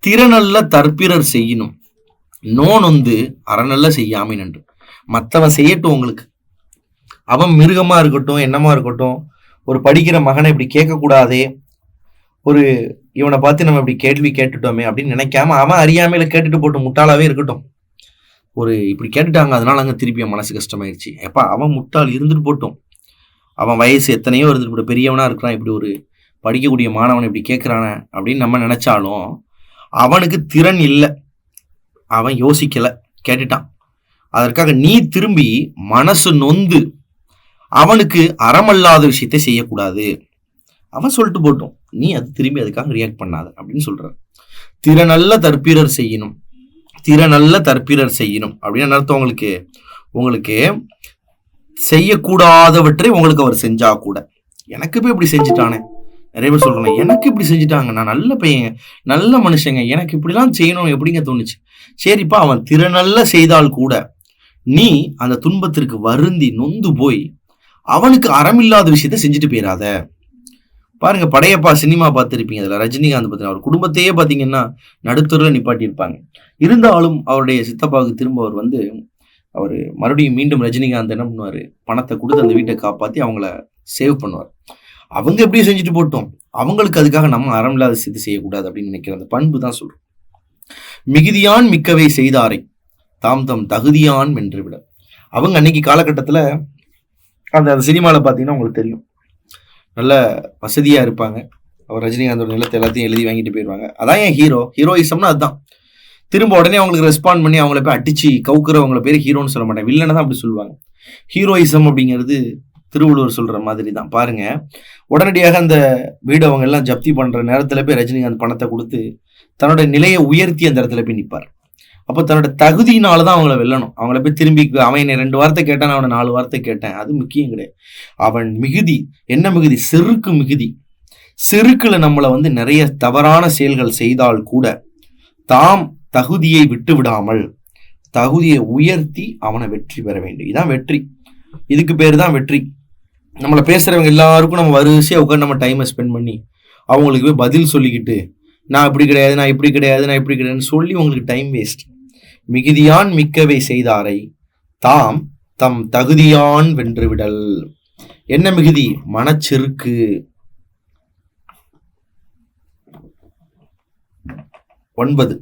திறனல்ல தற்பிறர் செய்யணும், நோனொந்து அறநல்ல செய்யாமை நன்று. மற்றவன் செய்யட்டும் உங்களுக்கு, அவன் மிருகமா இருக்கட்டும் என்னமா இருக்கட்டும், ஒரு படிக்கிற மகனை இப்படி கேட்கக்கூடாதே, ஒரு இவனை பார்த்து நம்ம இப்படி கேள்வி கேட்டுட்டோமே அப்படின்னு நினைக்காம அவன் அறியாமையில கேட்டுட்டு போட்டு முட்டாளாவே இருக்கட்டும். ஒரு இப்படி கேட்டுட்டாங்க அதனால அங்கே திருப்பி என் மனசு கஷ்டமாயிடுச்சு, எப்பா அவன் முட்டாள் இருந்துட்டு போட்டோம், அவன் வயசு எத்தனையோ இருந்துட்டு போட்டு பெரியவனா இருக்கிறான், இப்படி ஒரு படிக்கக்கூடிய மாணவன் இப்படி கேட்குறான அப்படின்னு நம்ம நினைச்சாலும் அவனுக்கு திறன் இல்லை, அவன் யோசிக்கல, கேட்டுட்டான். அதற்காக நீ திரும்பி மனசு நொந்து அவனுக்கு அறமல்லாத விஷயத்தை செய்யக்கூடாது. அவன் சொல்லிட்டு போட்டோம், நீ அது திரும்பி அதுக்காக ரியாக்ட் பண்ணாத அப்படின்னு சொல்ற. திறனல்ல தற்பிறர் செய்யணும், திறனல்ல தற்பிறர் செய்யணும் அப்படின்னு அர்த்தம். உங்களுக்கு செய்யக்கூடாதவற்றை உங்களுக்கு அவர் செஞ்சா கூட, எனக்கு போய் இப்படி செஞ்சுட்டானே, நிறைய பேர் சொல்றேன் எனக்கு இப்படி செஞ்சுட்டாங்க, நான் நல்ல பையன் நல்ல மனுஷங்க, எனக்கு இப்படிலாம் செய்யணும் எப்படிங்க தோணுச்சு. சரிப்பா, அவன் திறனல்ல செய்தால் கூட நீ அந்த துன்பத்திற்கு வருந்தி நொந்து போய் அவனுக்கு அறமில்லாத விஷயத்த செஞ்சுட்டு போயிடாத. பாருங்க, படையப்பா சினிமா பார்த்துருப்பீங்க, அதுல ரஜினிகாந்த் பார்த்தீங்கன்னா அவர் குடும்பத்தையே பார்த்தீங்கன்னா நடுத்தூரில் நிப்பாட்டியிருப்பாங்க. இருந்தாலும் அவருடைய சித்தப்பாவுக்கு திரும்ப அவர் மறுபடியும் மீண்டும் ரஜினிகாந்த் என்ன பண்ணுவாரு, பணத்தை கொடுத்து அந்த வீட்டை காப்பாற்றி அவங்கள சேவ் பண்ணுவார். அவங்க எப்படி செஞ்சுட்டு போட்டோம், அவங்களுக்கு அதுக்காக நம்ம அறமில்லாத விஷயத்தை செய்யக்கூடாது அப்படின்னு நினைக்கிற அந்த பண்பு தான் சொல்றோம். மிகுதியான் மிக்கவை செய்தாரை தாம் தம் தகுதியான் வென்று விட. அவங்க அன்னைக்கு காலகட்டத்துல அந்த சினிமாவில் பார்த்தீங்கன்னா உங்களுக்கு தெரியும், நல்ல வசதியாக இருப்பாங்க. அவர் ரஜினிகாந்தோட நிலத்தை எல்லாத்தையும் எழுதி வாங்கிட்டு போயிடுவாங்க. அதான் என் ஹீரோயிசம்னா அதுதான். திரும்ப உடனே அவங்களுக்கு ரெஸ்பாண்ட் பண்ணி அவங்கள போய் அடிச்சு கவுக்குறவங்கள பேர் ஹீரோன்னு சொல்ல மாட்டேன், வில்லனை தான் அப்படி சொல்லுவாங்க. ஹீரோயிசம் அப்படிங்கிறது திருவள்ளுவர் சொல்ற மாதிரி தான். பாருங்க, உடனடியாக அந்த வீடு அவங்க எல்லாம் ஜப்தி பண்ற நேரத்துல போய் ரஜினிகாந்த் பணத்தை கொடுத்து தன்னோட நிலையை உயர்த்தி அந்த இடத்துல போய் நிற்பார். அப்போ தன்னோட தகுதியினாலதான் அவங்கள வெல்லணும். அவங்கள போய் திரும்பி அவன் என்னை 2 வார்த்தை கேட்டான், அவனை 4 வார்த்தை கேட்டேன், அது முக்கியம் கிடையாது. அவன் மிகுதி என்ன மிகுதி? செருக்கு மிகுதி. செருக்குல நம்மளை நிறைய தவறான செயல்கள் செய்தால் கூட தாம் தகுதியை விட்டு விடாமல் தகுதியை உயர்த்தி அவனை வெற்றி பெற வேண்டும். இதான் வெற்றி. இதுக்கு பேர் தான் வெற்றி. நம்மளை பேசுறவங்க எல்லாருக்கும் நம்ம வரிசையா உட்காந்து நம்ம டைமை ஸ்பெண்ட் பண்ணி அவங்களுக்கு போய் பதில் சொல்லிக்கிட்டு நான் இப்படி கிடையாது, நான் இப்படி கிடையாது, நான் இப்படி கிடையாதுன்னு சொல்லி உங்களுக்கு டைம் வேஸ்ட். மிகுதியான் மிக்கவை செய்தாரை தாம் தம் தகுதியான் வென்றுவிடல். என்ன மிகுதி? மனச்செருக்கு. 9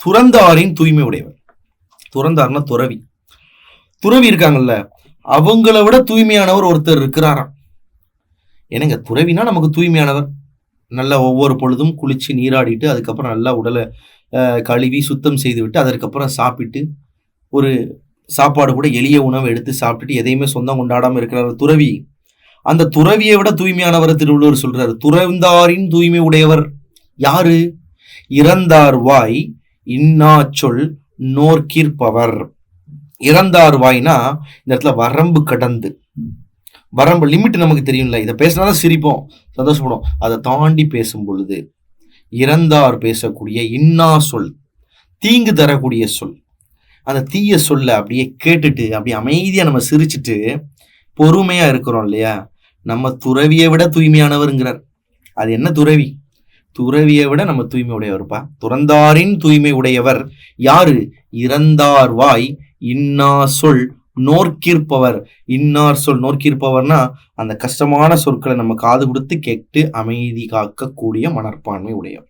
துறந்தாரின் தூய்மை உடையவர். துறந்தார்னா துறவி. துறவி இருக்காங்கல்ல, அவங்கள விட தூய்மையானவர் ஒருத்தர் இருக்கிறாராம். என்னங்க, துறவினா நமக்கு தூய்மையானவர். நல்லா ஒவ்வொரு பொழுதும் குளிச்சு நீராடிட்டு அதுக்கப்புறம் நல்லா உடலை கழுவி சுத்தம் செய்து விட்டு அதற்கப்புறம் சாப்பிட்டு ஒரு சாப்பாடு கூட எளிய உணவை எடுத்து சாப்பிட்டுட்டு எதையுமே சொந்தம் கொண்டாடாம இருக்கிறார் துறவி. அந்த துறவியை விட தூய்மையானவர் திருவள்ளுவர் சொல்றாரு. துறந்தாரின் தூய்மை உடையவர் யாரு? இறந்தார் வாய் இன்னா சொல் நோர்கிற்பவர். இறந்தார் வாய்னா இந்த இடத்துல வரம்பு கடந்து, வரம்பு லிமிட் நமக்கு தெரியும்ல, இதை பேசினாதான் சிரிப்போம் சந்தோஷப்படும், அதை தாண்டி பேசும் பொழுது இறந்தார் பேசக்கூடிய இன்னா சொல், தீங்கு தரக்கூடிய சொல், அந்த தீய சொல்ல அப்படியே கேட்டுட்டு அப்படியே அமைதியா நம்ம சிரிச்சுட்டு பொறுமையா இருக்கிறோம் இல்லையா, நம்ம துறவியை விட தூய்மையானவருங்கிறார். அது என்ன துறவி? துறவியை விட நம்ம தூய்மை உடையவர்ப்பா. துறந்தாரின் தூய்மை உடையவர் யாரு? இறந்தார் வாய் இன்னா சொல் நோர்கிற்பவர். இன்னார் சொல் நோர்கிற்பவர்னா அந்த கஷ்டமான சொற்களை நம்ம காது கொடுத்து கேட்டு அமைதி காக்கக்கூடிய மனப்பான்மை உடையவர்.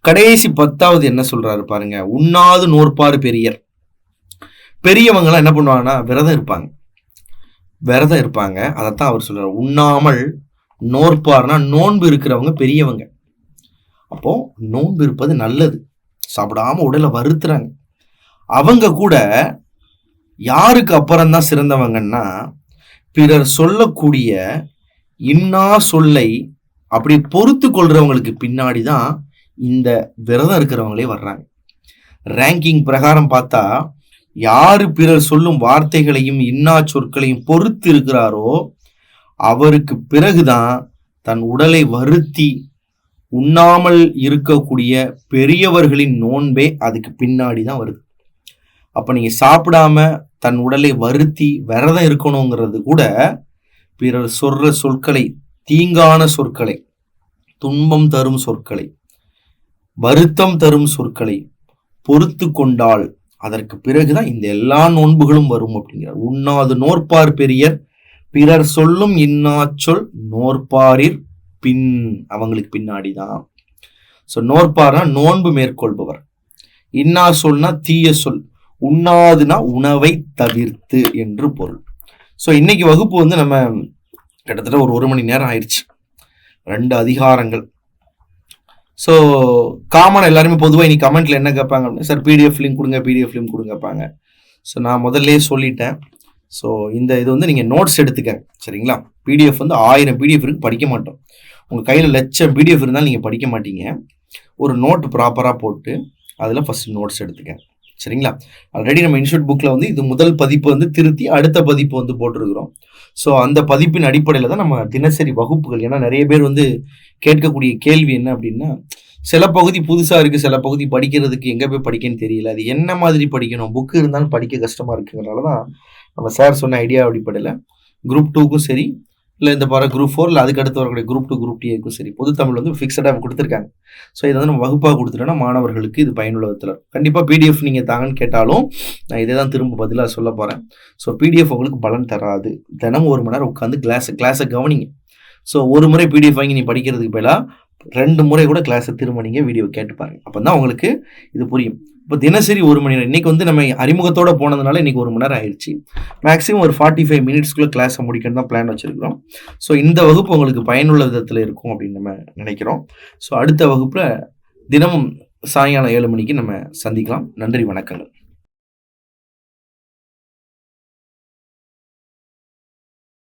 கடைசி 10வது என்ன சொல்றாரு பாருங்க. உண்ணாது நோற்பார் பெரியர். பெரியவங்களாம் என்ன பண்ணுவாங்கன்னா விரதம் இருப்பாங்க. அதைத்தான் அவர் சொல்றாரு. உண்ணாமல் நோற்பார்னா நோன்பு இருக்கிறவங்க பெரியவங்க. அப்போ நோன்பு இருப்பது நல்லது. சாப்பிடாம உடலை வருத்துறாங்க. அவங்க கூட யாருக்கு அப்புறம் தான் சிறந்தவங்கன்னா பிறர் சொல்லக்கூடிய இன்னா சொல்லை அப்படி பொறுத்து கொள்றவங்களுக்கு பின்னாடி தான் இந்த விரதம் இருக்கிறவங்களே வர்றாங்க. ரேங்கிங் பிரகாரம் பார்த்தா யாரு பிறர் சொல்லும் வார்த்தைகளையும் இன்னா சொற்களையும் பொறுத்து இருக்கிறாரோ அவருக்கு பிறகுதான் தன் உடலை வருத்தி உண்ணாமல் இருக்கக்கூடிய பெரியவர்களின் நோன்பே அதுக்கு பின்னாடி தான் வருது. அப்ப நீங்க சாப்பிடாம தன் உடலை வருத்தி விரதம் இருக்கணுங்கிறது கூட பிறர் சொல்ற சொற்களை, தீங்கான சொற்களை, துன்பம் தரும் சொற்களை, வருத்தம் தரும் சொற்களை பொறுத்து கொண்டால் அதற்கு பிறகுதான் இந்த எல்லா நோன்புகளும் வரும் அப்படிங்கிறார். உண்ணாது நோற்பார் பெரியர் பிறர் சொல்லும் இன்னாச்சொல் நோற்பாரிற் பின். அவங்களுக்கு பின்னாடிதான். ஸோ நோற்பார்னா நோன்பு மேற்கொள்பவர், இன்னா சொல்னா தீய சொல், உண்ணாதுனா உணவை தவிர்த்து என்று பொருள். ஸோ இன்னைக்கு வகுப்பு நம்ம கிட்டத்தட்ட ஒரு 1 மணி நேரம் ஆயிடுச்சு. 2 அதிகாரங்கள். ஸோ காமன் எல்லாருமே பொதுவாக இன்னைக்கு கமெண்ட்ல என்ன கேட்பாங்க அப்படின்னா, சார் பிடிஎஃப் லிங்க் கொடுங்க, பிடிஎஃப் லிங்க் கொடுங்க கேட்பாங்க. ஸோ நான் முதல்ல சொல்லிட்டேன். ஸோ இது நீங்கள் நோட்ஸ் எடுத்துக்க, சரிங்களா? பிடிஎஃப் 1000 பிடிஎஃப் இருக்கு, படிக்க மாட்டோம். உங்கள் கையில் லட்சம் பிடிஎஃப் இருந்தாலும் நீங்கள் படிக்க மாட்டீங்க. ஒரு நோட் ப்ராப்பராக போட்டு அதில் ஃபர்ஸ்ட் நோட்ஸ் எடுத்துக்க, சரிங்களா? ஆல்ரெடி நம்ம இன்ஸ்டியூட் புக்கில் இது முதல் பதிப்பு திருத்தி அடுத்த பதிப்பு போட்டிருக்கிறோம். ஸோ அந்த பதிப்பின் அடிப்படையில் தான் நம்ம தினசரி வகுப்புகள். ஏன்னா நிறைய பேர் கேட்கக்கூடிய கேள்வி என்ன அப்படின்னா, சில பகுதி புதுசாக இருக்குது, சில பகுதி படிக்கிறதுக்கு எங்கே போய் படிக்கன்னு தெரியல, அது என்ன மாதிரி படிக்கணும், புக்கு இருந்தாலும் படிக்க கஷ்டமாக இருக்குங்கிறனால தான் நம்ம சார் சொன்ன ஐடியா அடிப்படையில் குரூப் 2க்கும் சரி, இல்லை இந்த குரூப் 4 இல்லை அதுக்கு அடுத்து வரக்கூடிய குரூப் 2 குரூப் டிக்கும் சரி பொது தமிழ் ஃபிக்ஸடாக கொடுத்துருக்காங்க. ஸோ இதை நம்ம வகுப்பாக கொடுத்துட்டோன்னா மாணவர்களுக்கு இது பயனுள்ள விதத்தில். கண்டிப்பாக பிடிஎஃப் நீங்கள் தாங்கன்னு கேட்டாலும் நான் இதே தான் திரும்ப பதிலாக சொல்ல போகிறேன். ஸோ பிடிஎஃப் உங்களுக்கு பலன் தராது. தினமும் 1 மணி நேரம் உட்காந்து கிளாஸை கவனிங்க. ஸோ ஒரு முறை பிடிஎஃப் வாங்கி நீ படிக்கிறதுக்கு பதிலாக 2 முறை கூட கிளாஸை திரும்ப நீங்கள் வீடியோ கேட்டு பாருங்க. அப்போ தான் உங்களுக்கு இது புரியும். இப்போ தினசரி 1 மணி நேரம். இன்னைக்கு நம்ம அறிமுகத்தோட போனதுனால இன்னைக்கு 1 மணி நேரம் ஆயிருச்சு. மேக்ஸிமம் ஒரு 45 மினிட்ஸ்க்குள்ள கிளாஸ முடிக்கணும்னு தான் பிளான் வச்சிருக்கிறோம். ஸோ இந்த வகுப்பு உங்களுக்கு பயனுள்ள விதத்துல இருக்கும் அப்படின்னு நம்ம நினைக்கிறோம். ஸோ அடுத்த வகுப்புல தினமும் சாயங்காலம் 7 மணிக்கு நம்ம சந்திக்கலாம். நன்றி, வணக்கங்கள்.